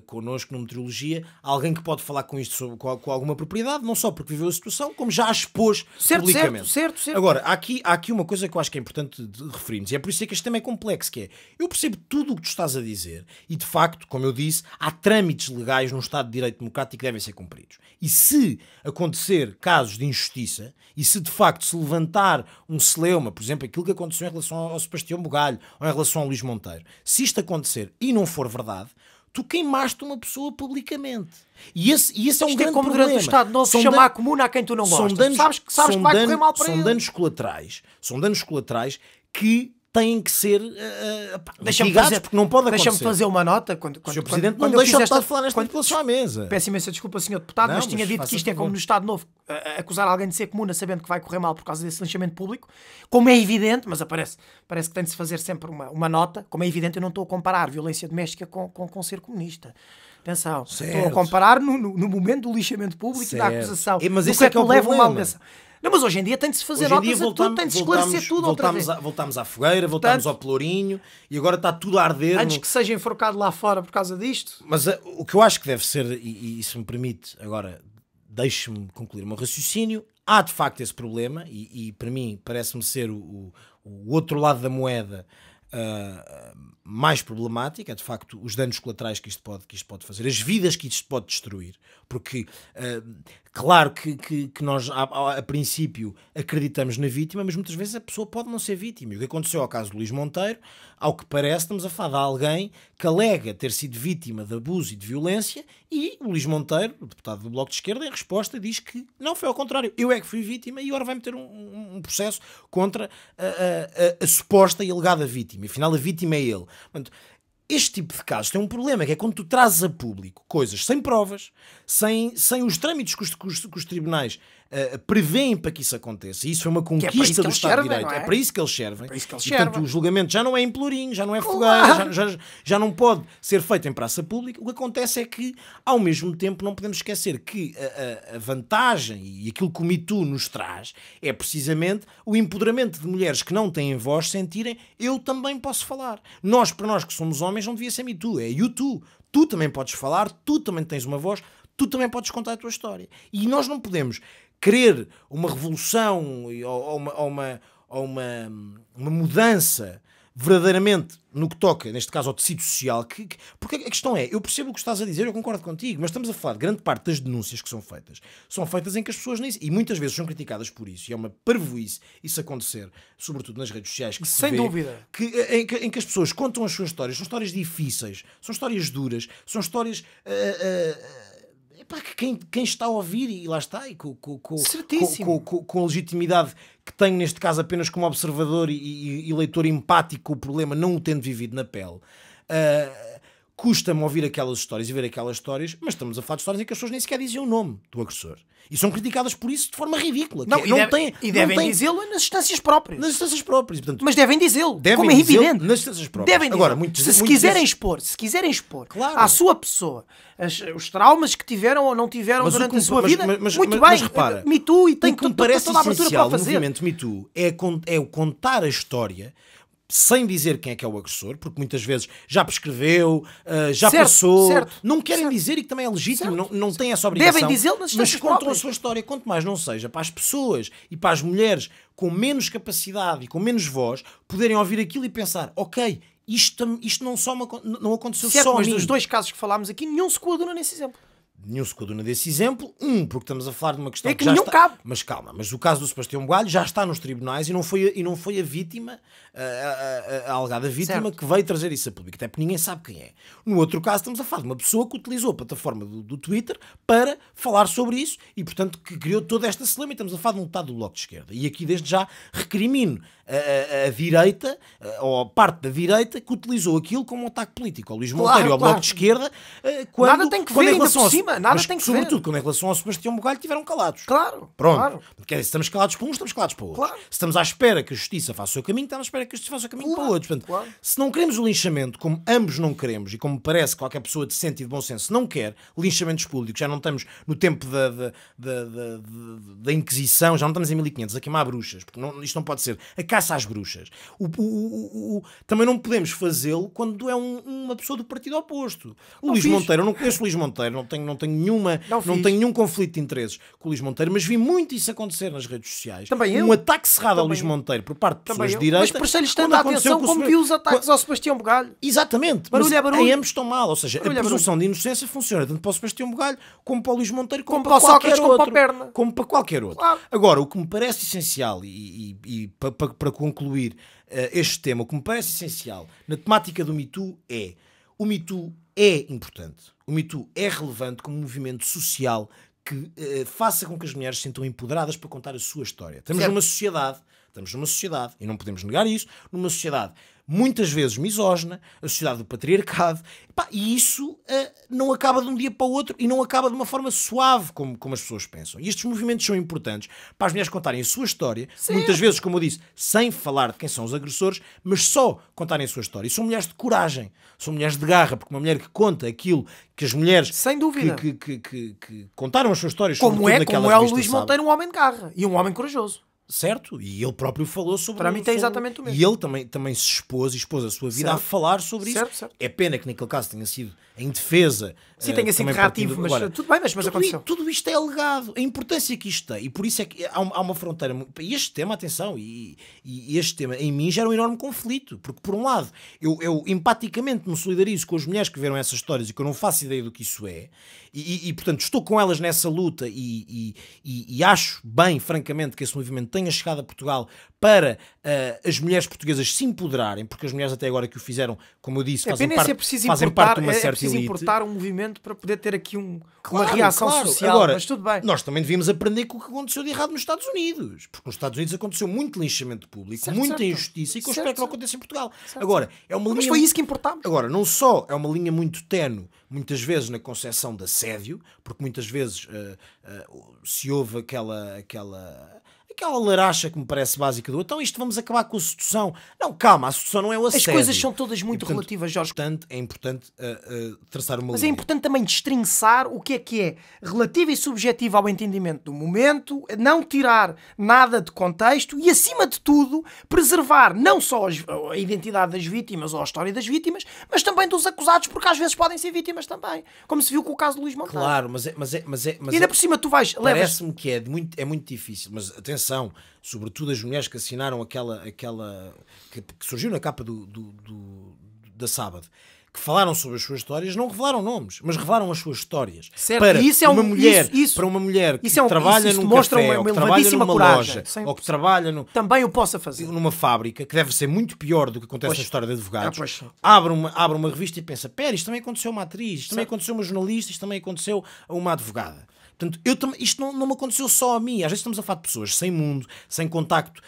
connosco no Meteorologia, alguém que pode falar com isto com alguma propriedade, não só porque viveu a situação, como já a expôs publicamente. Certo. Agora, há aqui uma coisa que eu acho que é importante de referirmos, e é por isso que este tema é complexo, que é, eu percebo tudo o que tu estás a dizer, e de facto, como eu disse, há trâmites legais num Estado de Direito Democrático que devem ser cumpridos. E se acontecer casos de injustiça, e se de facto se levantar um celeuma, por exemplo, aquilo que aconteceu em relação ao Sebastião Bugalho, ou em relação ao Luís Monteiro, se isto acontecer e não for verdade, tu queimaste uma pessoa publicamente. E esse é um grande problema. Durante o Estado não se chamar comuna a quem tu não gostas. Sabes que vai correr mal para ele. São danos colaterais que têm que ser mitigados, porque não pode acontecer. Deixa-me fazer uma nota. O Sr. Presidente não deixa de estar a falar nesta manipulação à mesa. Peço imensa desculpa, Sr. Deputado, mas tinha dito que isto é como no Estado Novo, acusar alguém de ser comuna sabendo que vai correr mal por causa desse linchamento público. Como é evidente, mas parece que tem de se fazer sempre uma nota. Como é evidente, eu não estou a comparar violência doméstica com ser comunista. Atenção, estou a comparar no momento do lixamento público e da acusação. Mas isso é que leva uma alegação. Não, mas hoje em dia tem de se fazer notas a tudo, tem de se esclarecer tudo outra vez. Voltámos à fogueira, voltámos ao pelourinho e agora está tudo a arder. Antes que seja enforcado lá fora por causa disto. Mas o que eu acho que deve ser, e se me permite, agora deixe-me concluir o meu raciocínio, há de facto esse problema e para mim parece-me ser o outro lado da moeda mais problemática, é de facto os danos colaterais que isto pode fazer, as vidas que isto pode destruir, porque claro que nós a princípio acreditamos na vítima, mas muitas vezes a pessoa pode não ser vítima. E o que aconteceu ao caso do Luís Monteiro, ao que parece, estamos a falar de alguém que alega ter sido vítima de abuso e de violência, e o Luís Monteiro, o deputado do Bloco de Esquerda, em resposta diz que não, foi ao contrário, eu é que fui vítima e agora vai meter um processo contra a suposta e alegada vítima. Afinal, a vítima é ele. Portanto, este tipo de casos tem um problema, que é quando tu trazes a público coisas sem provas, sem os trâmites que os tribunais prevêem para que isso aconteça. E isso é uma conquista do Estado de Direito. É para isso que eles servem. Portanto, o julgamento já não é em pelourinho, já não é fogueira, já não pode ser feito em praça pública. O que acontece é que, ao mesmo tempo, não podemos esquecer que a vantagem e aquilo que o Me Too nos traz é precisamente o empoderamento de mulheres que não têm voz sentirem eu também posso falar. Para nós que somos homens, não devia ser Me Too, é You Too. Tu também podes falar, tu também tens uma voz, tu também podes contar a tua história. E nós não podemos querer uma revolução ou uma mudança verdadeiramente no que toca, neste caso, ao tecido social, porque a questão é, eu percebo o que estás a dizer, eu concordo contigo, mas estamos a falar de grande parte das denúncias que são feitas em que as pessoas nem... E muitas vezes são criticadas por isso, e é uma parvoíce isso acontecer, sobretudo nas redes sociais, que sem dúvida. Em que as pessoas contam as suas histórias, são histórias difíceis, são histórias duras, são histórias... que quem está a ouvir, e lá está, e com a legitimidade que tenho neste caso apenas como observador e leitor empático com o problema, não o tendo vivido na pele, custa-me ouvir aquelas histórias e ver aquelas histórias, mas estamos a falar de histórias em que as pessoas nem sequer diziam o nome do agressor. E são criticadas por isso de forma ridícula. Devem dizê-lo nas instâncias próprias. Nas instâncias próprias. Portanto, mas devem dizê-lo, como é evidente. Nas instâncias próprias. Devem agora, se quiserem expor claro, à sua pessoa os traumas que tiveram ou não tiveram durante a sua vida, muito bem, mas repara, Me Too, e tem toda a abertura para o fazer. O movimento Me Too é o contar a história sem dizer quem é que é o agressor, porque muitas vezes já prescreveu, já passou, não querem dizer, e que também é legítimo, não têm essa obrigação. Devem dizê-lo, mas contam a sua história, quanto mais não seja para as pessoas e para as mulheres com menos capacidade e com menos voz poderem ouvir aquilo e pensar, ok, isto não aconteceu só a mim. Mas dos dois casos que falámos aqui, nenhum se coaduna nesse exemplo. Nenhum se coaduna desse exemplo. Porque estamos a falar de uma questão que já está... cabe. Mas calma, mas o caso do Sebastião Bugalho já está nos tribunais e não foi a vítima, a alegada vítima, que veio trazer isso a público, até porque ninguém sabe quem é. No outro caso estamos a falar de uma pessoa que utilizou a plataforma do Twitter para falar sobre isso e, portanto, que criou toda esta celeuma, e estamos a falar de um deputado do Bloco de Esquerda. E aqui desde já recrimino a direita, ou a parte da direita, que utilizou aquilo como um ataque político ao Luís Monteiro e ao Bloco de Esquerda, quando nada tem que ver, ainda por cima, nada tem que ver. Sobretudo quando em relação ao Sebastião Bugalho estiveram calados. Claro. Pronto. Claro. Quer dizer, se estamos calados para uns, estamos calados para outros. Claro. Se estamos à espera que a justiça faça o seu caminho, estamos à espera que a justiça faça o caminho para outros. Portanto, se não queremos o linchamento, como ambos não queremos, e como me parece que qualquer pessoa decente e de bom senso não quer linchamentos públicos, já não estamos no tempo da Inquisição, já não estamos em 1500 a queimar bruxas, porque isto não pode ser a caça às bruxas. Também não podemos fazê-lo quando é uma pessoa do partido oposto. Luís Monteiro, eu não conheço o Luís Monteiro, não tenho nenhum conflito de interesses com o Luís Monteiro, mas vi muito isso acontecer nas redes sociais. Um ataque cerrado ao Luís Monteiro por parte de pessoas de direita. Mas prestei-lhes tanta atenção como vi os ataques ao Sebastião Bugalho. Exatamente. Barulho é barulho. Em ambos estão mal. Ou seja, a presunção de inocência funciona tanto para o Sebastião Bugalho como para o Luís Monteiro, como para qualquer outro. Como para qualquer outro. Claro. Agora, o que me parece essencial, e para concluir este tema, o que me parece essencial na temática do Me Too é: o Me Too é importante. O Me Too é relevante como movimento social que faça com que as mulheres se sintam empoderadas para contar a sua história. Estamos numa sociedade, e não podemos negar isso, numa sociedade muitas vezes misógina, a sociedade do patriarcado, e isso não acaba de um dia para o outro e não acaba de uma forma suave como as pessoas pensam. E estes movimentos são importantes para as mulheres contarem a sua história, muitas vezes, como eu disse, sem falar de quem são os agressores, mas só contarem a sua história. E são mulheres de coragem, são mulheres de garra, porque uma mulher que conta aquilo que as mulheres sem dúvida que contaram as suas histórias, como é o Luís Monteiro, um homem de garra e um homem corajoso. Certo, e ele próprio falou sobre... Para mim tem exatamente o mesmo. E ele também se expôs a sua vida a falar sobre isso. Certo. É pena que naquele caso tenha sido em defesa. Sim, tenha sido reativo, mas agora, tudo bem, mas aconteceu. Tudo isto é alegado, a importância que isto tem, e por isso é que há uma fronteira. E este tema, atenção, e este tema em mim gera um enorme conflito, porque por um lado eu empaticamente me solidarizo com as mulheres que viram essas histórias e que eu não faço ideia do que isso é, e portanto estou com elas nessa luta e acho bem, francamente, que esse movimento tem tenha chegado a Portugal para as mulheres portuguesas se empoderarem, porque as mulheres até agora que o fizeram, como eu disse, fazem parte de uma certa elite. Importar um movimento para poder ter aqui uma reação social, agora, mas tudo bem. Nós também devíamos aprender com o que aconteceu de errado nos Estados Unidos, porque nos Estados Unidos aconteceu muito linchamento público, muita injustiça, e que eu espero que não aconteça em Portugal. Agora, é uma linha... Mas foi isso que importava. Agora, não só é uma linha muito ténue, muitas vezes na concepção de assédio, porque muitas vezes se ouve aquela laracha que me parece básica do então isto vamos acabar com a sedução. Não, calma, a sedução não é o assédio. As coisas são todas muito relativas, Jorge. É importante traçar uma linha. Mas é importante também destrinçar o que é relativo e subjetivo ao entendimento do momento, não tirar nada de contexto e, acima de tudo, preservar não só a identidade das vítimas ou a história das vítimas, mas também dos acusados, porque às vezes podem ser vítimas também. Como se viu com o caso de Luís Montenegro. Claro, mas e ainda por cima tu vais... Parece-me que é muito difícil, mas atenção, sobretudo as mulheres que assinaram aquela que surgiu na capa da Sábado, que falaram sobre as suas histórias, não revelaram nomes, mas revelaram as suas histórias. Certo. Para isso uma mulher que trabalha num café, ou que trabalha numa loja, ou que trabalha também o possa fazer numa fábrica, que deve ser muito pior do que acontece na história de advogados, abre uma revista e pensa, pera, isto também aconteceu a uma atriz, isto também aconteceu a uma jornalista, isto também aconteceu a uma advogada. Portanto, isto não me aconteceu só a mim. Às vezes estamos a falar de pessoas sem mundo, sem contacto,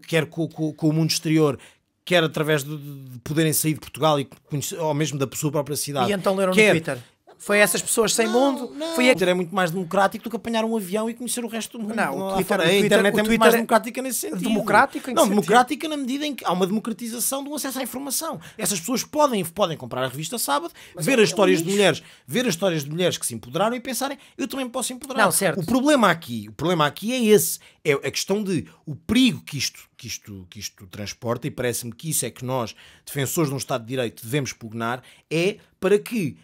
quer com o mundo exterior, quer através de poderem sair de Portugal e conhecer, ou mesmo da sua própria cidade. E então leram no Twitter. Foi essas pessoas sem mundo? Foi o Twitter é muito mais democrático do que apanhar um avião e conhecer o resto do mundo. Não, a internet é muito mais democrática nesse sentido. Democrática? Democrática na medida em que há uma democratização do acesso à informação. Essas pessoas podem comprar a revista Sábado, ver as histórias de mulheres que se empoderaram e pensarem, eu também posso empoderar. Não, certo. O problema aqui é esse. É a questão de o perigo que isto transporta, e parece-me que isso é que nós, defensores de um Estado de Direito, devemos pugnar, é para que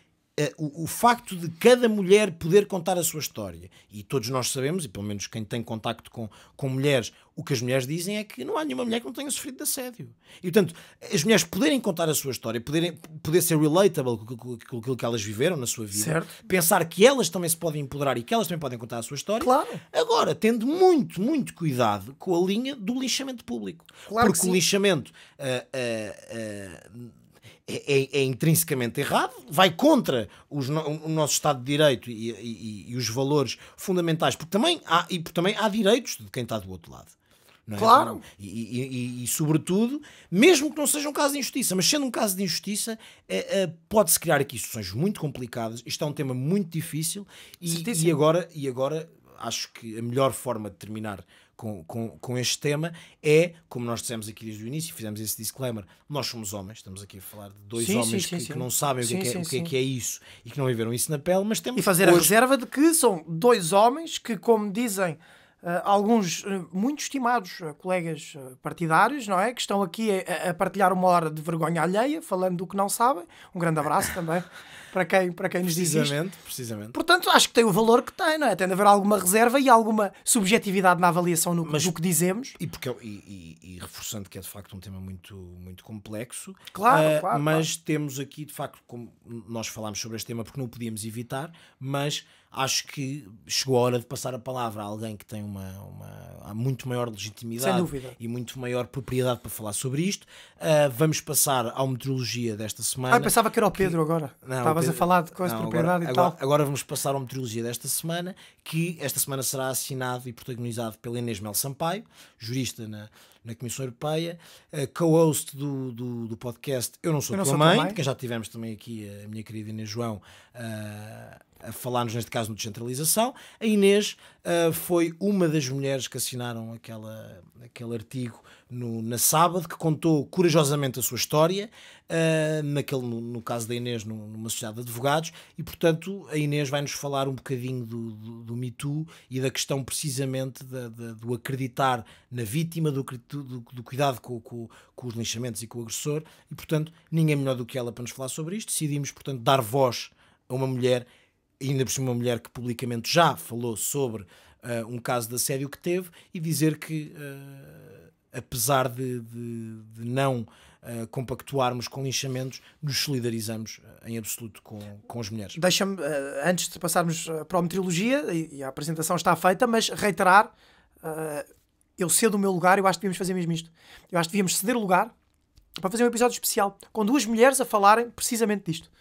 o facto de cada mulher poder contar a sua história, e todos nós sabemos, e pelo menos quem tem contacto com mulheres, o que as mulheres dizem é que não há nenhuma mulher que não tenha sofrido de assédio. E portanto, as mulheres poderem contar a sua história, poder ser relatable com aquilo que elas viveram na sua vida, certo. Pensar que elas também se podem empoderar e que elas também podem contar a sua história, claro. Agora, tendo muito, muito cuidado com a linha do linchamento público. Claro, porque o linchamento é intrinsecamente errado, vai contra o nosso Estado de Direito e os valores fundamentais, porque também há direitos de quem está do outro lado. Não é? Claro. E sobretudo, mesmo que não seja um caso de injustiça, mas sendo um caso de injustiça, pode-se criar aqui situações muito complicadas. Isto é um tema muito difícil e agora acho que a melhor forma de terminar com este tema é, como nós dissemos aqui desde o início, fizemos esse disclaimer, nós somos homens, estamos aqui a falar de dois homens que não sabem o que é isso e que não viveram isso na pele, mas temos... E fazer a reserva de que são dois homens que, como dizem alguns muito estimados colegas partidários, não é? Que estão aqui a partilhar uma hora de vergonha alheia, falando do que não sabem. Um grande abraço também para quem nos diz isto. Precisamente. Portanto, acho que tem o valor que tem, não é? Tem de haver alguma reserva e alguma subjetividade na avaliação do que dizemos. E reforçando que é de facto um tema muito, muito complexo. Claro. Mas temos aqui, de facto, como nós falámos sobre este tema porque não o podíamos evitar, mas acho que chegou a hora de passar a palavra a alguém que tem uma muito maior legitimidade e muito maior propriedade para falar sobre isto. Vamos passar à meteorologia desta semana. Eu pensava que era o Pedro agora. Estavas a falar de coisa de propriedade e tal. Agora vamos passar à meteorologia desta semana, que esta semana será assinado e protagonizado pela Inês Mel Sampaio, jurista na Comissão Europeia, co-host do podcast Eu Não Sou Tua Mãe, que já tivemos também aqui a minha querida Inês João a falar-nos, neste caso, no Descentralização. A Inês foi uma das mulheres que assinaram aquele artigo na Sábado, que contou corajosamente a sua história, no caso da Inês, numa sociedade de advogados, e, portanto, a Inês vai-nos falar um bocadinho do Me Too e da questão, precisamente, do acreditar na vítima, do cuidado com os linchamentos e com o agressor, e, portanto, ninguém melhor do que ela para nos falar sobre isto. Decidimos, portanto, dar voz a uma mulher, ainda por cima uma mulher que publicamente já falou sobre um caso de assédio que teve, e dizer que, apesar de não compactuarmos com linchamentos, nos solidarizamos em absoluto com as mulheres. Deixa-me, antes de passarmos para a meteorologia, e a apresentação está feita, mas reiterar eu cedo o meu lugar, eu acho que devíamos fazer mesmo isto. Eu acho que devíamos ceder o lugar para fazer um episódio especial, com 2 mulheres a falarem precisamente disto.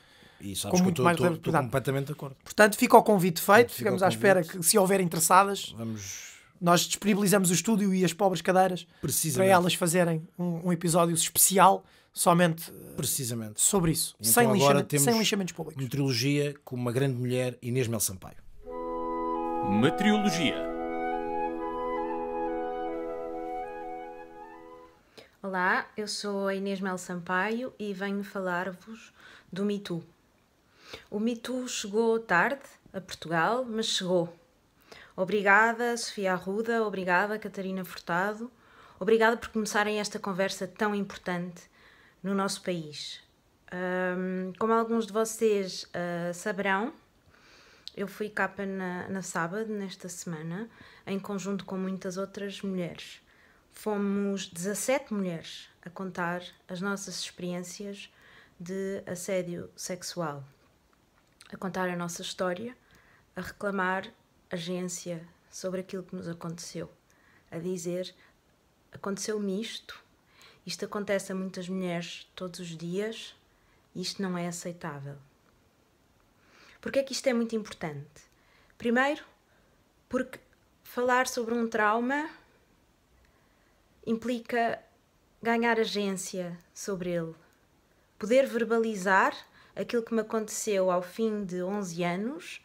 E sabes que eu estou completamente de acordo. Portanto, fica o convite feito, ficamos à espera que, se houver interessadas, nós disponibilizamos o estúdio e as pobres cadeiras para elas fazerem um episódio especial somente sobre isso, então, sem lixamentos públicos. Meteorologia com uma grande mulher, Inês Mel Sampaio. Meteorologia. Olá, eu sou a Inês Mel Sampaio e venho falar-vos do Me Too. O Me Too chegou tarde a Portugal, mas chegou. Obrigada, Sofia Arruda, obrigada, Catarina Furtado, obrigada por começarem esta conversa tão importante no nosso país. Como alguns de vocês saberão, eu fui capa na sábado, nesta semana, em conjunto com muitas outras mulheres. Fomos 17 mulheres a contar as nossas experiências de assédio sexual, a contar a nossa história, a reclamar agência sobre aquilo que nos aconteceu, a dizer: aconteceu-me isto acontece a muitas mulheres todos os dias, isto não é aceitável. Porquê é que isto é muito importante? Primeiro, porque falar sobre um trauma implica ganhar agência sobre ele, poder verbalizar aquilo que me aconteceu ao fim de 11 anos,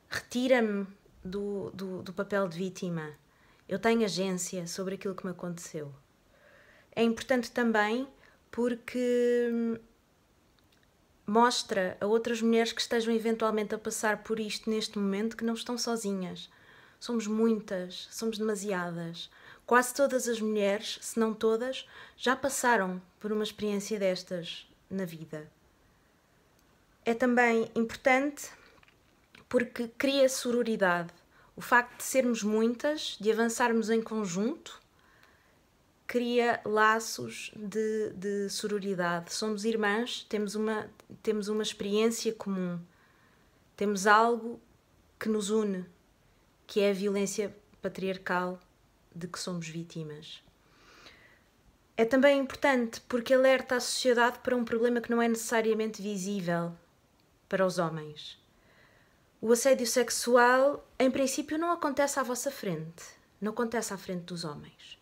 retira-me do papel de vítima. Eu tenho agência sobre aquilo que me aconteceu. É importante também porque mostra a outras mulheres que estejam eventualmente a passar por isto neste momento que não estão sozinhas. Somos muitas, somos demasiadas. Quase todas as mulheres, se não todas, já passaram por uma experiência destas na vida. É também importante porque cria sororidade. O facto de sermos muitas, de avançarmos em conjunto, cria laços de sororidade. Somos irmãs, temos uma experiência comum, temos algo que nos une, que é a violência patriarcal de que somos vítimas. É também importante porque alerta a sociedade para um problema que não é necessariamente visível para os homens. O assédio sexual, em princípio, não acontece à vossa frente, não acontece à frente dos homens.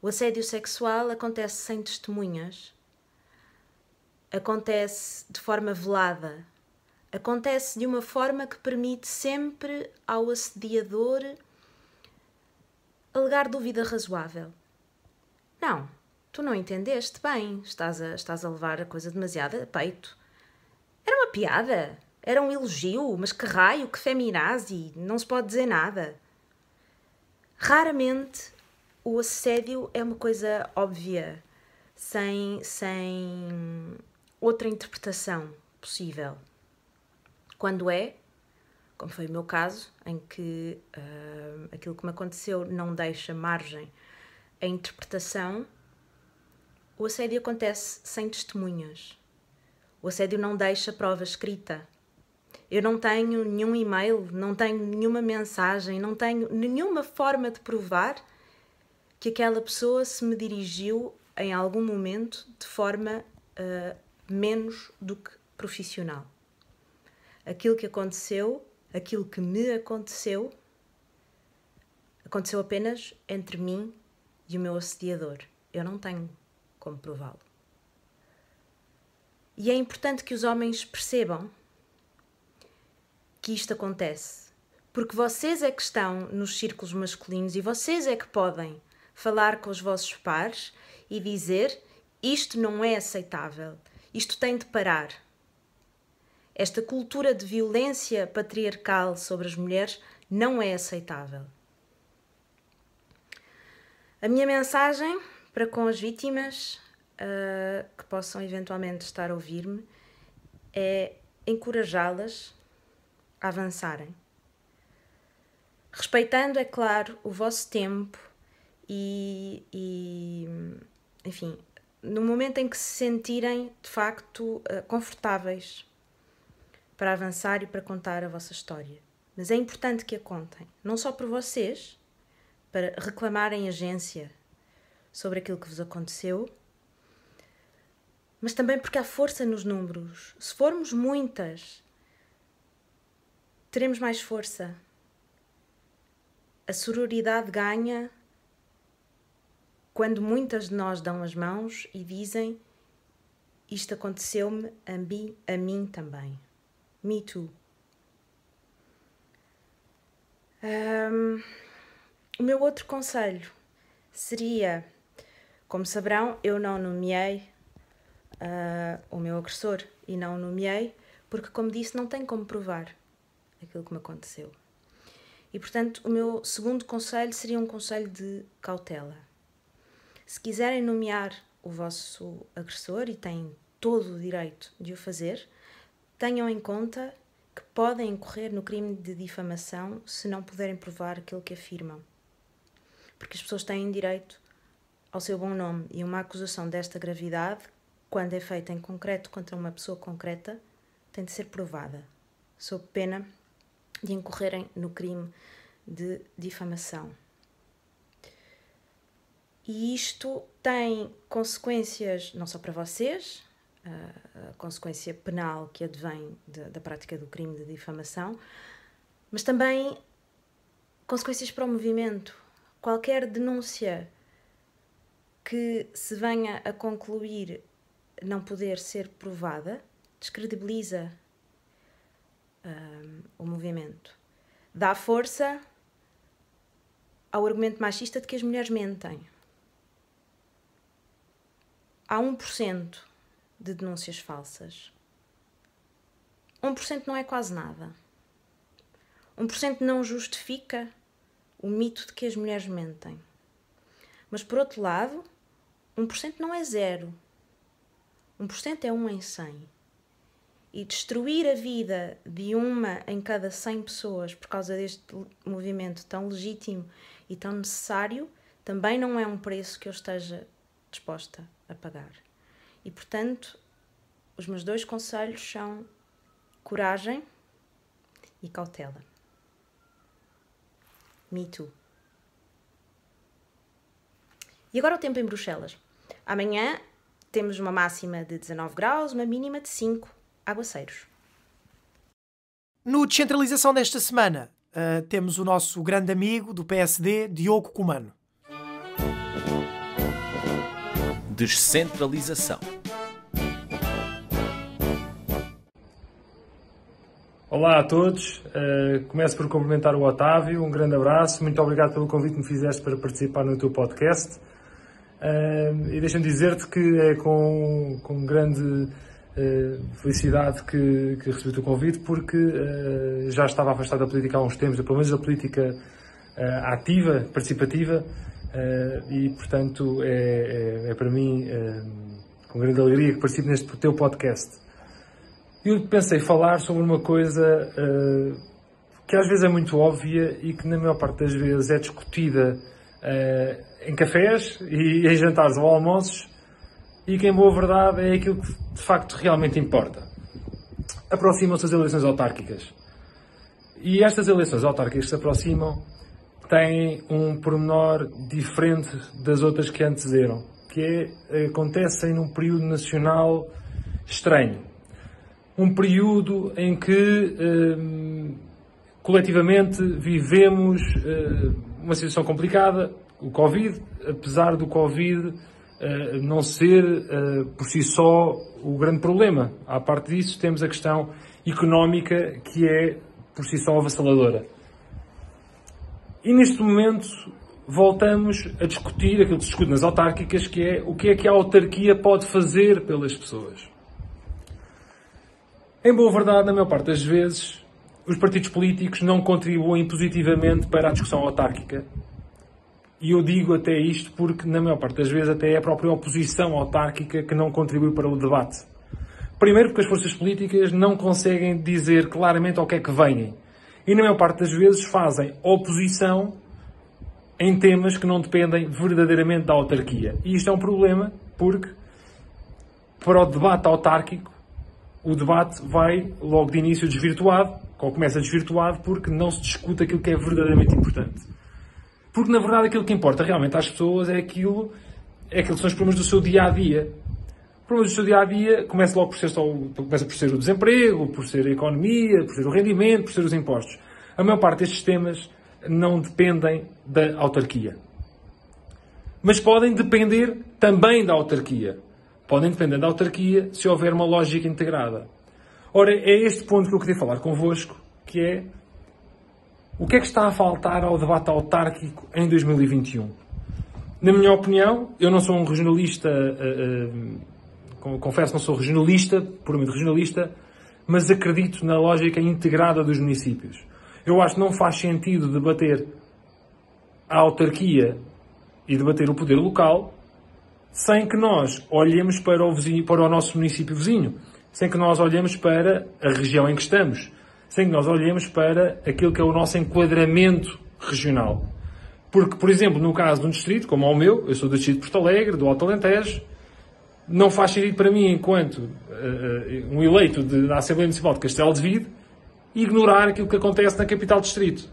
O assédio sexual acontece sem testemunhas, acontece de forma velada, acontece de uma forma que permite sempre ao assediador alegar dúvida razoável. Não, tu não entendeste bem, estás a levar a coisa demasiado a peito. Era uma piada, era um elogio, mas que raio, que feminazi, não se pode dizer nada. Raramente o assédio é uma coisa óbvia, sem outra interpretação possível. Quando é, como foi o meu caso, em que aquilo que me aconteceu não deixa margem à interpretação, o assédio acontece sem testemunhas. O assédio não deixa prova escrita. Eu não tenho nenhum e-mail, não tenho nenhuma mensagem, não tenho nenhuma forma de provar que aquela pessoa se me dirigiu em algum momento de forma menos do que profissional. Aquilo que aconteceu, aquilo que me aconteceu, aconteceu apenas entre mim e o meu assediador. Eu não tenho como prová-lo. E é importante que os homens percebam que isto acontece, porque vocês é que estão nos círculos masculinos e vocês é que podem falar com os vossos pares e dizer: isto não é aceitável, isto tem de parar. Esta cultura de violência patriarcal sobre as mulheres não é aceitável. A minha mensagem para com as vítimas que possam eventualmente estar a ouvir-me é encorajá-las a avançarem. Respeitando, é claro, o vosso tempo e enfim, no momento em que se sentirem, de facto, confortáveis para avançar e para contar a vossa história. Mas é importante que a contem, não só por vocês, para reclamarem agência sobre aquilo que vos aconteceu, mas também porque há força nos números. Se formos muitas, teremos mais força. A sororidade ganha quando muitas de nós dão as mãos e dizem: isto aconteceu-me a mim também. Me too. O meu outro conselho seria, como saberão, eu não nomeei o meu agressor e não o nomeei porque, como disse, não tenho como provar aquilo que me aconteceu. E, portanto, o meu segundo conselho seria um conselho de cautela. Se quiserem nomear o vosso agressor, e têm todo o direito de o fazer, tenham em conta que podem incorrer no crime de difamação se não puderem provar aquilo que afirmam. Porque as pessoas têm direito ao seu bom nome, e uma acusação desta gravidade, quando é feita em concreto contra uma pessoa concreta, tem de ser provada, sob pena de incorrerem no crime de difamação. E isto tem consequências não só para vocês, a consequência penal que advém da prática do crime de difamação, mas também consequências para o movimento. Qualquer denúncia que se venha a concluir não poder ser provada descredibiliza o movimento. Dá força ao argumento machista de que as mulheres mentem. Há 1% de denúncias falsas. 1% não é quase nada. 1% não justifica o mito de que as mulheres mentem. Mas, por outro lado, 1% não é zero. 1% é 1 em 100. E destruir a vida de uma em cada 100 pessoas por causa deste movimento tão legítimo e tão necessário também não é um preço que eu esteja disposta a pagar. E, portanto, os meus 2 conselhos são coragem e cautela. Me too. E agora o tempo em Bruxelas. Amanhã temos uma máxima de 19 graus, uma mínima de 5 aguaceiros. No Descentralização desta semana, temos o nosso grande amigo do PSD, Diogo Cumano. Descentralização. Olá a todos, começo por cumprimentar o Otávio, um grande abraço, muito obrigado pelo convite que me fizeste para participar no teu podcast, e deixa-me dizer-te que é com grande felicidade que recebi o teu convite, porque já estava afastado da política há uns tempos, pelo menos da política ativa, participativa, e portanto é para mim com grande alegria que participe neste teu podcast. Eu pensei falar sobre uma coisa que às vezes é muito óbvia e que na maior parte das vezes é discutida em cafés e em jantares ou almoços, e que em boa verdade é aquilo que de facto realmente importa. Aproximam-se as eleições autárquicas. E estas eleições autárquicas que se aproximam têm um pormenor diferente das outras que antes eram, que acontecem num período nacional estranho. Um período em que coletivamente vivemos uma situação complicada, o Covid, apesar do Covid não ser por si só o grande problema. À parte disso, temos a questão económica, que é por si só avassaladora. E neste momento voltamos a discutir aquilo que se discute nas autárquicas, que é o que é que a autarquia pode fazer pelas pessoas. Em boa verdade, na maior parte das vezes, os partidos políticos não contribuem positivamente para a discussão autárquica. E eu digo até isto porque, na maior parte das vezes, até é a própria oposição autárquica que não contribui para o debate. Primeiro porque as forças políticas não conseguem dizer claramente ao que é que venham. E, na maior parte das vezes, fazem oposição em temas que não dependem verdadeiramente da autarquia. E isto é um problema porque, para o debate autárquico, o debate vai, logo de início, desvirtuado, ou começa desvirtuado, porque não se discute aquilo que é verdadeiramente importante. Porque, na verdade, aquilo que importa realmente às pessoas é aquilo que são os problemas do seu dia-a-dia. Os problemas do seu dia-a-dia começa logo por ser o desemprego, por ser a economia, por ser o rendimento, por ser os impostos. A maior parte destes temas não dependem da autarquia. Mas podem depender também da autarquia. Podem depender da autarquia se houver uma lógica integrada. Ora, é este ponto que eu queria falar convosco, que é o que é que está a faltar ao debate autárquico em 2021? Na minha opinião, eu não sou um regionalista, confesso que não sou regionalista, puramente regionalista, mas acredito na lógica integrada dos municípios. Eu acho que não faz sentido debater a autarquia e debater o poder local sem que nós olhemos para o nosso município vizinho, sem que nós olhemos para a região em que estamos, sem que nós olhemos para aquilo que é o nosso enquadramento regional. Porque, por exemplo, no caso de um distrito, como é o meu, eu sou do distrito de Porto Alegre, do Alto Alentejo, não faz sentido para mim, enquanto um eleito da Assembleia Municipal de Castelo de Vide, ignorar aquilo que acontece na capital distrito.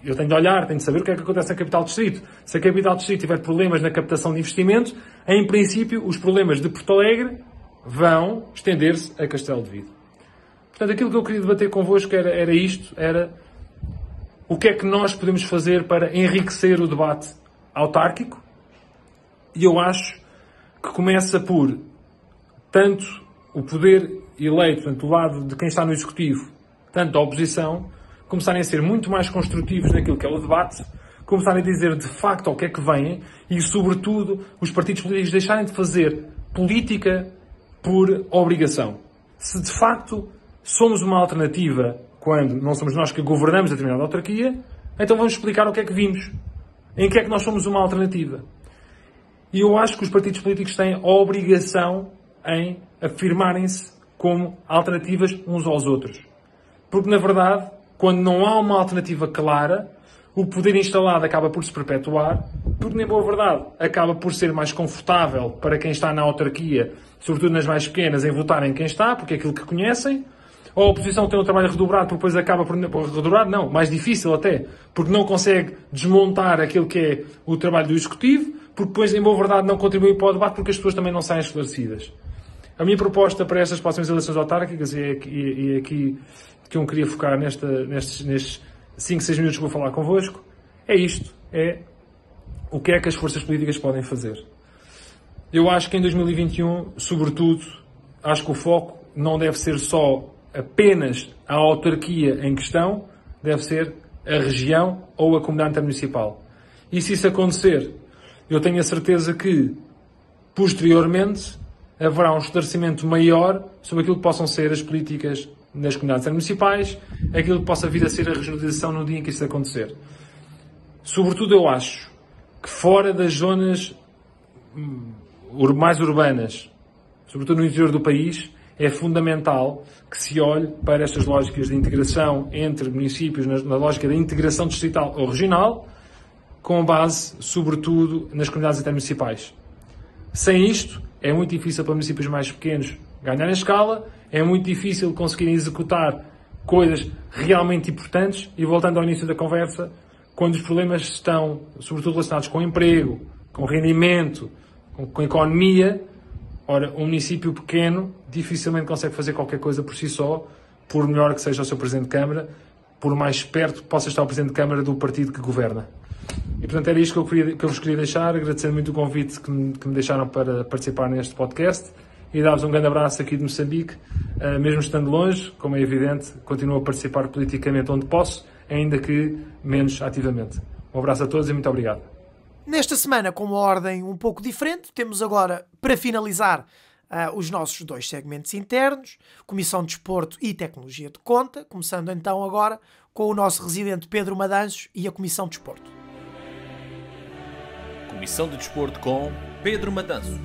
Eu tenho de olhar, tenho de saber o que é que acontece na capital distrito. Se a capital distrito tiver problemas na captação de investimentos, em princípio, os problemas de Porto Alegre vão estender-se a Castelo de Vide. Portanto, aquilo que eu queria debater convosco era isto, era o que é que nós podemos fazer para enriquecer o debate autárquico. E eu acho que começa por tanto o poder eleito, tanto do lado de quem está no Executivo, tanto da oposição, começarem a ser muito mais construtivos naquilo que é o debate, começarem a dizer de facto ao que é que vêm e, sobretudo, os partidos políticos deixarem de fazer política por obrigação. Se de facto somos uma alternativa quando não somos nós que governamos a determinada autarquia, então vamos explicar o que é que vimos. Em que é que nós somos uma alternativa. E eu acho que os partidos políticos têm a obrigação em afirmarem-se como alternativas uns aos outros. Porque, na verdade, quando não há uma alternativa clara, o poder instalado acaba por se perpetuar, porque, na boa verdade, acaba por ser mais confortável para quem está na autarquia, sobretudo nas mais pequenas, em votar em quem está, porque é aquilo que conhecem. A oposição tem um trabalho redobrado, porque depois acaba por redobrado, não, mais difícil até, porque não consegue desmontar aquilo que é o trabalho do Executivo, porque depois, em boa verdade, não contribui para o debate, porque as pessoas também não saem esclarecidas. A minha proposta para estas próximas eleições autárquicas, e é aqui que eu queria focar nestes 5, 6 minutos que vou falar convosco, é isto, é o que é que as forças políticas podem fazer. Eu acho que em 2021, sobretudo, acho que o foco não deve ser só apenas a autarquia em questão, deve ser a região ou a comunidade intermunicipal. E se isso acontecer, eu tenho a certeza que, posteriormente, haverá um esclarecimento maior sobre aquilo que possam ser as políticas nas comunidades intermunicipais, aquilo que possa vir a ser a regionalização no dia em que isso acontecer. Sobretudo, eu acho que fora das zonas mais urbanas, sobretudo no interior do país, é fundamental que se olhe para estas lógicas de integração entre municípios, na lógica da integração distrital ou regional, com base, sobretudo, nas comunidades intermunicipais. Sem isto, é muito difícil para municípios mais pequenos ganharem escala, é muito difícil conseguirem executar coisas realmente importantes, e voltando ao início da conversa, quando os problemas estão, sobretudo, relacionados com emprego, com rendimento, com economia, ora, um município pequeno dificilmente consegue fazer qualquer coisa por si só, por melhor que seja o seu Presidente de Câmara, por mais perto que possa estar o Presidente de Câmara do partido que governa. E, portanto, era isto que eu vos queria deixar, agradecendo muito o convite que me deixaram para participar neste podcast, e dar-vos um grande abraço aqui de Moçambique, mesmo estando longe, como é evidente, continuo a participar politicamente onde posso, ainda que menos ativamente. Um abraço a todos e muito obrigado. Nesta semana, com uma ordem um pouco diferente, temos agora, para finalizar, os nossos 2 segmentos internos, Comissão de Desporto e Tecnologia de Conta, começando então agora com o nosso residente Pedro Madanços e a Comissão de Desporto. Comissão de Desporto com Pedro Madanços.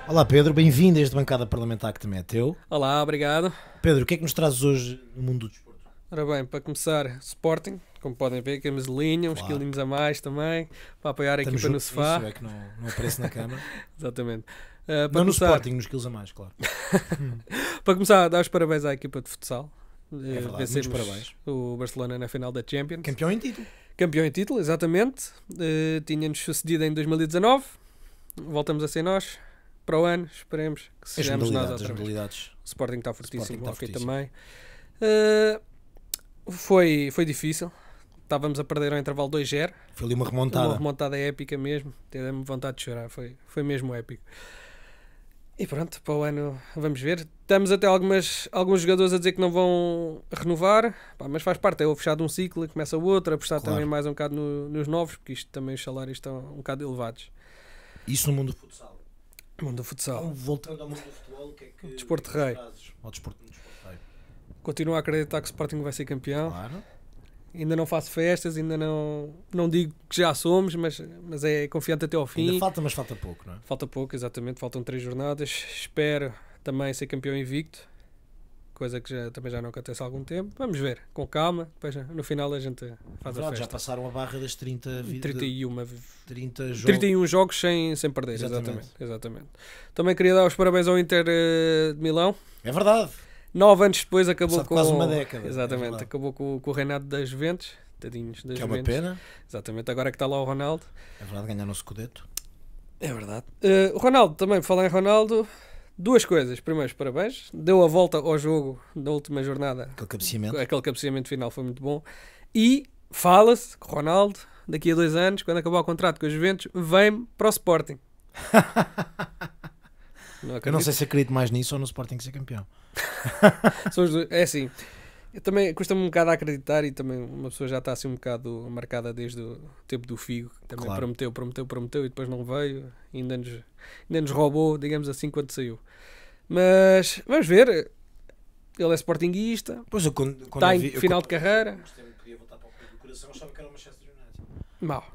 Olá Pedro, bem-vindo a esta bancada parlamentar que também é teu. Olá, obrigado. Pedro, o que é que nos trazes hoje no mundo do desporto? Ora bem, para começar, Sporting, como podem ver, camisolinha, uns quilinhos a mais também, para apoiar a equipa no sofá. Isso é que não aparece na câmara. Exatamente. Não começar, no Sporting, nos quilos a mais, claro. para começar, a dar os parabéns à equipa de futsal. Verdade, Vencemos muitos parabéns. o Barcelona na final da Champions. Campeão em título. Campeão em título, exatamente. Tinha-nos sucedido em 2019. Voltamos a ser nós. Para o ano, esperemos que sejamos nós outra vez. O Sporting está fortíssimo, o hockey também. Foi difícil. Estávamos a perder ao intervalo 2-0. Foi ali uma remontada. Uma remontada épica mesmo. Teve-me vontade de chorar. Foi mesmo épico. E pronto, para o ano vamos ver. Temos até alguns jogadores a dizer que não vão renovar, mas faz parte, é o fechado um ciclo e começa o outro, apostar também mais um bocado nos novos, porque isto também os salários estão um bocado elevados. Isso no mundo do futsal. Mundo do futsal. Então, voltando ao mundo do futebol, o que é que... Desporto de rei. Ao desporto rei. Continuo a acreditar que o Sporting vai ser campeão. Claro. Ainda não faço festas, ainda não digo que já somos, mas é confiante até ao fim. Ainda falta, mas falta pouco, não é? Falta pouco, exatamente. Faltam 3 jornadas. Espero também ser campeão invicto, coisa que também já não acontece há algum tempo. Vamos ver, com calma. Depois no final a gente faz a festa. Já passaram a barra das 31 jogos sem perder. Exatamente. Também queria dar os parabéns ao Inter de Milão. É verdade. 9 anos depois acabou com... quase uma década. Exatamente, acabou com o reinado das Juventus. Tadinhos das Juventus. Que é uma pena. Exatamente, agora que está lá o Ronaldo. É verdade, ganhar no Scudetto. É verdade. O Ronaldo, também, por falar em Ronaldo, 2 coisas. Primeiro, parabéns. Deu a volta ao jogo da última jornada. Aquele cabeceamento final foi muito bom. E fala-se que o Ronaldo, daqui a 2 anos, quando acabar o contrato com a Juventus, vem para o Sporting. Eu não sei se acredito mais nisso ou no Sporting ser campeão. É assim, eu também custa-me um bocado a acreditar, e também uma pessoa já está assim um bocado marcada desde o tempo do Figo, que também prometeu e depois não veio, e ainda nos roubou, digamos assim, quando saiu. Mas vamos ver, ele é sportinguista, está em final de carreira. Podia voltar para o clube do coração, achava que era o Manchester United. Mal,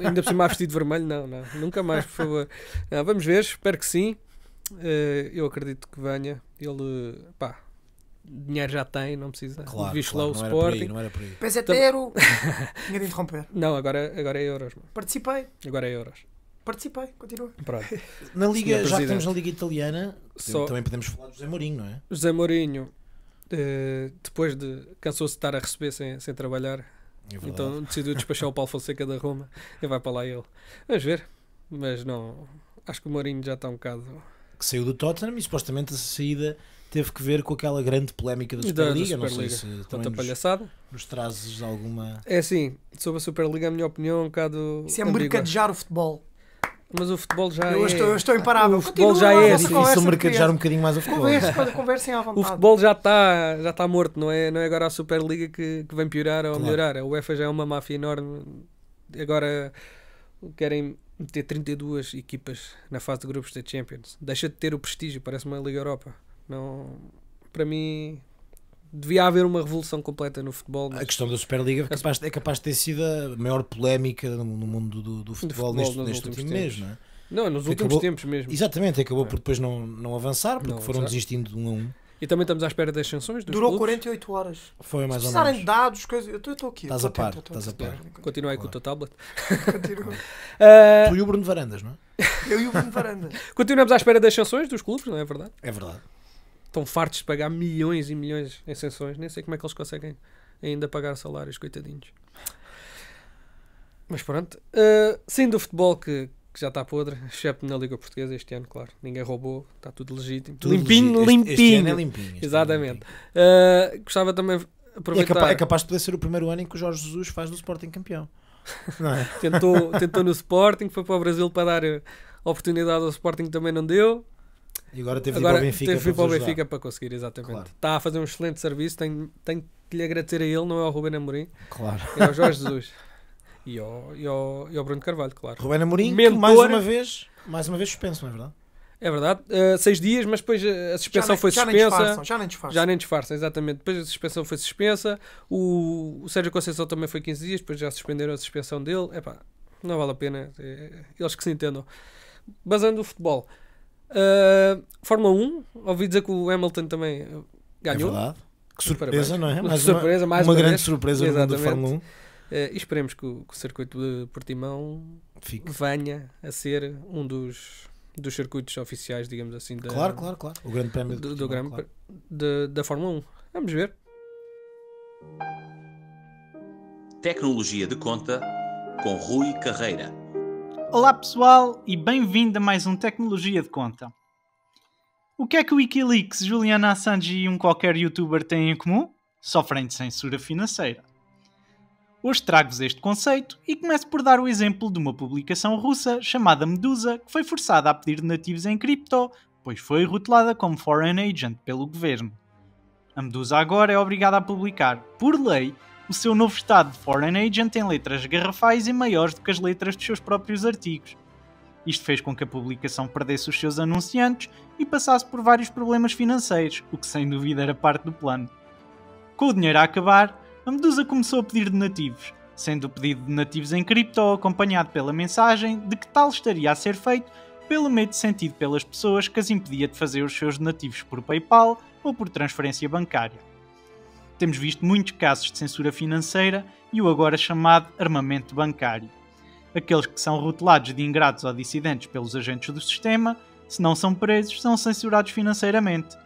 ainda por cima vestido de vermelho, não, nunca mais, por favor. Não, vamos ver, espero que sim. Eu acredito que venha. Ele, dinheiro já tem, não precisa. Visto lá o Sporting. Não era por aí. Pesetero. Tinha de interromper. Não, agora é euros. Mano. Participei. Agora é euros. Participei, continua. Pronto. Na Liga, já que estamos na Liga Italiana, também podemos falar do José Mourinho, não é? José Mourinho, depois cansou-se de estar a receber sem trabalhar. Então decidiu despachar o Paulo Fonseca da Roma e vai para lá ele. Vamos ver. Mas não, acho que o Mourinho já está um bocado... Que saiu do Tottenham e supostamente a saída teve que ver com aquela grande polémica da Superliga. Não sei se também palhaçada. Nos trazes alguma... É assim, sobre a Superliga a minha opinião é um bocado... Isso é mercadejar o futebol. Mas o futebol já eu estou imparável. O futebol já é difícil mercadejar um bocadinho mais o futebol. Conversem à vontade. O futebol já está morto, não é agora a Superliga que vem piorar ou melhorar. A UEFA já é uma máfia enorme. Agora querem meter 32 equipas na fase de grupos da Champions. Deixa de ter o prestígio, parece uma Liga Europa. Não, para mim devia haver uma revolução completa no futebol. A questão da Superliga é capaz de ter sido a maior polémica no mundo do futebol neste último mês, não é? Não, nos últimos tempos mesmo. Exatamente, acabou por depois não avançar, porque foram desistindo de 1 a 1. E também estamos à espera das sanções dos Durou clubes. 48 horas. Foi mais ou menos. Se precisarem de dados, coisas... Eu estou aqui. Estás a par. Continua aí com o teu tablet. Continua. Tu e o Bruno Varandas, não é? Eu e o Bruno Varandas. Continuamos à espera das sanções dos clubes, não é verdade? É verdade. Estão fartos de pagar milhões e milhões em sanções. Nem sei como é que eles conseguem ainda pagar salários, coitadinhos. Mas pronto. Saindo do futebol que já está podre, excepto na Liga Portuguesa este ano, claro. Ninguém roubou, está tudo legítimo. Limpinho. Este ano é limpinho. Exatamente. Gostava também de aproveitar... É capaz de poder ser o primeiro ano em que o Jorge Jesus faz do Sporting campeão. Não é? tentou no Sporting, foi para o Brasil para dar oportunidade ao Sporting, também não deu. E agora teve de ir para o Benfica para conseguir, exatamente. Claro. Está a fazer um excelente serviço, tenho que lhe agradecer a ele, não é ao Ruben Amorim. Claro. É ao Jorge Jesus. E ao Bruno Carvalho, claro. Ruben Amorim, que mais uma vez suspenso, não é verdade? É verdade. 6 dias, mas depois a suspensão foi suspensa. Já nem disfarçam, exatamente. Depois a suspensão foi suspensa. O Sérgio Conceição também foi 15 dias, depois já suspenderam a suspensão dele. Não vale a pena. Eles que se entendam. Basando o futebol. Fórmula 1, ouvi dizer que o Hamilton também ganhou. É verdade. Que surpresa, não é? Mais uma grande vez. surpresa no mundo da Fórmula 1. E esperemos que o circuito de Portimão venha a ser um dos dos circuitos oficiais, digamos assim. Claro. O grande prémio da Fórmula 1. Vamos ver. Tecnologia de Conta com Rui Carreira. Olá pessoal e bem-vindo a mais um Tecnologia de Conta. O que é que o Wikileaks, Julian Assange e um qualquer youtuber têm em comum? Sofrem de censura financeira. Hoje trago-vos este conceito e começo por dar o exemplo de uma publicação russa chamada Medusa que foi forçada a pedir donativos em cripto, pois foi rotulada como foreign agent pelo governo. A Medusa agora é obrigada a publicar, por lei, o seu novo estado de foreign agent em letras garrafais e maiores do que as letras dos seus próprios artigos. Isto fez com que a publicação perdesse os seus anunciantes e passasse por vários problemas financeiros, o que sem dúvida era parte do plano. Com o dinheiro a acabar, a Medusa começou a pedir donativos, sendo o pedido de donativos em cripto acompanhado pela mensagem de que tal estaria a ser feito pelo medo sentido pelas pessoas que as impedia de fazer os seus donativos por PayPal ou por transferência bancária. Temos visto muitos casos de censura financeira e o agora chamado armamento bancário. Aqueles que são rotulados de ingratos ou dissidentes pelos agentes do sistema, se não são presos, são censurados financeiramente.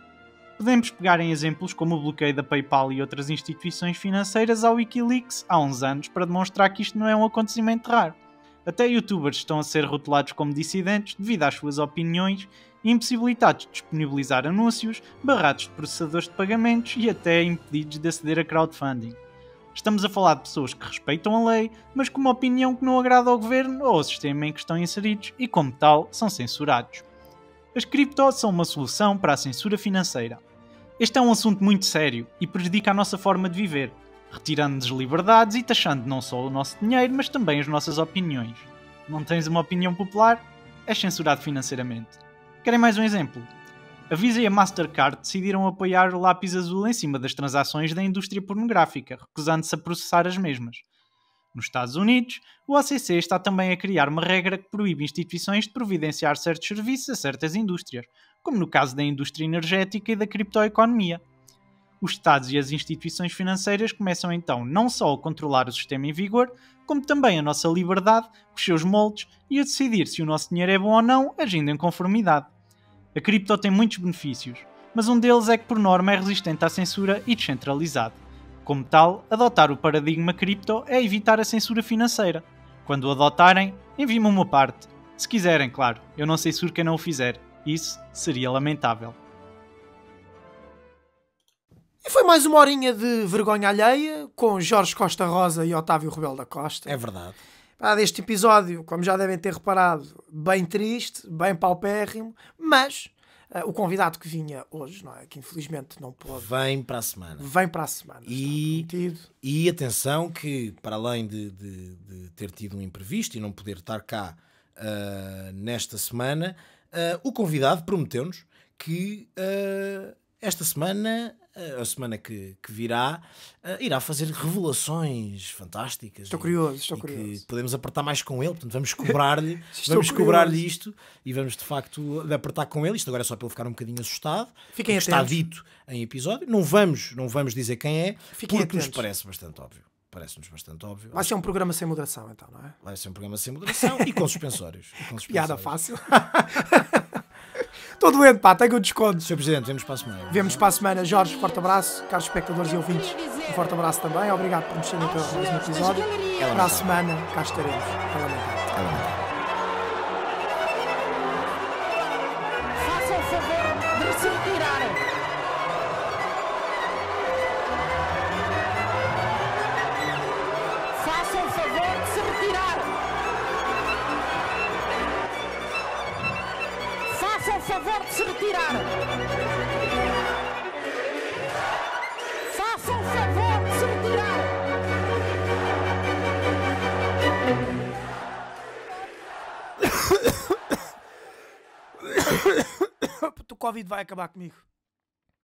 Podemos pegar em exemplos como o bloqueio da PayPal e outras instituições financeiras ao Wikileaks há uns anos para demonstrar que isto não é um acontecimento raro. Até youtubers estão a ser rotulados como dissidentes devido às suas opiniões e impossibilitados de disponibilizar anúncios, barrados de processadores de pagamentos e até impedidos de aceder a crowdfunding. Estamos a falar de pessoas que respeitam a lei, mas com uma opinião que não agrada ao governo ou ao sistema em que estão inseridos e, como tal, são censurados. As criptos são uma solução para a censura financeira. Este é um assunto muito sério e prejudica a nossa forma de viver, retirando-nos liberdades e taxando não só o nosso dinheiro, mas também as nossas opiniões. Não tens uma opinião popular? És censurado financeiramente. Querem mais um exemplo? A Visa e a Mastercard decidiram apoiar o lápis azul em cima das transações da indústria pornográfica, recusando-se a processar as mesmas. Nos Estados Unidos, o OCC está também a criar uma regra que proíbe instituições de providenciar certos serviços a certas indústrias, como no caso da indústria energética e da criptoeconomia. Os Estados e as instituições financeiras começam então não só a controlar o sistema em vigor, como também a nossa liberdade, os seus moldes e a decidir se o nosso dinheiro é bom ou não, agindo em conformidade. A cripto tem muitos benefícios, mas um deles é que por norma é resistente à censura e descentralizado. Como tal, adotar o paradigma cripto é evitar a censura financeira. Quando o adotarem, enviem-me uma parte. Se quiserem, claro, eu não censuro quem não o fizer. Isso seria lamentável. E foi mais uma horinha de vergonha alheia com Jorge Costa Rosa e Otávio Rebelo da Costa. É verdade. Deste episódio, como já devem ter reparado, bem triste, bem paupérrimo, mas o convidado que vinha hoje, não é? Que infelizmente não pôde. Vem para a semana. Vem para a semana. E atenção que, para além de ter tido um imprevisto e não poder estar cá nesta semana, o convidado prometeu-nos que esta semana, a semana que virá, irá fazer revelações fantásticas. Estou curioso. Que podemos apertar mais com ele, portanto vamos cobrar-lhe isto e vamos de facto apertar com ele. Isto agora é só para ele ficar um bocadinho assustado. Fiquem atentos. Está dito em episódio. Não vamos dizer quem é, Fiquem porque atentos. nos parece bastante óbvio. Parece-nos bastante óbvio. Vai ser um programa sem moderação, então, não é? Vai ser um programa sem moderação e com suspensórios. Piada fácil. Estou doente, pá, tenho um desconto. Sr. Presidente, vemos para a semana. Vemos para a semana. Jorge, forte abraço. Caros espectadores e ouvintes, um forte abraço também. Obrigado por nos terem até ao próximo episódio. Para a semana, cá estaremos. Faça o favor de se retirarem. Faça o favor de se retirarem. Faça o favor de se retirarem. Faça o favor de se retirarem. O Covid vai acabar comigo.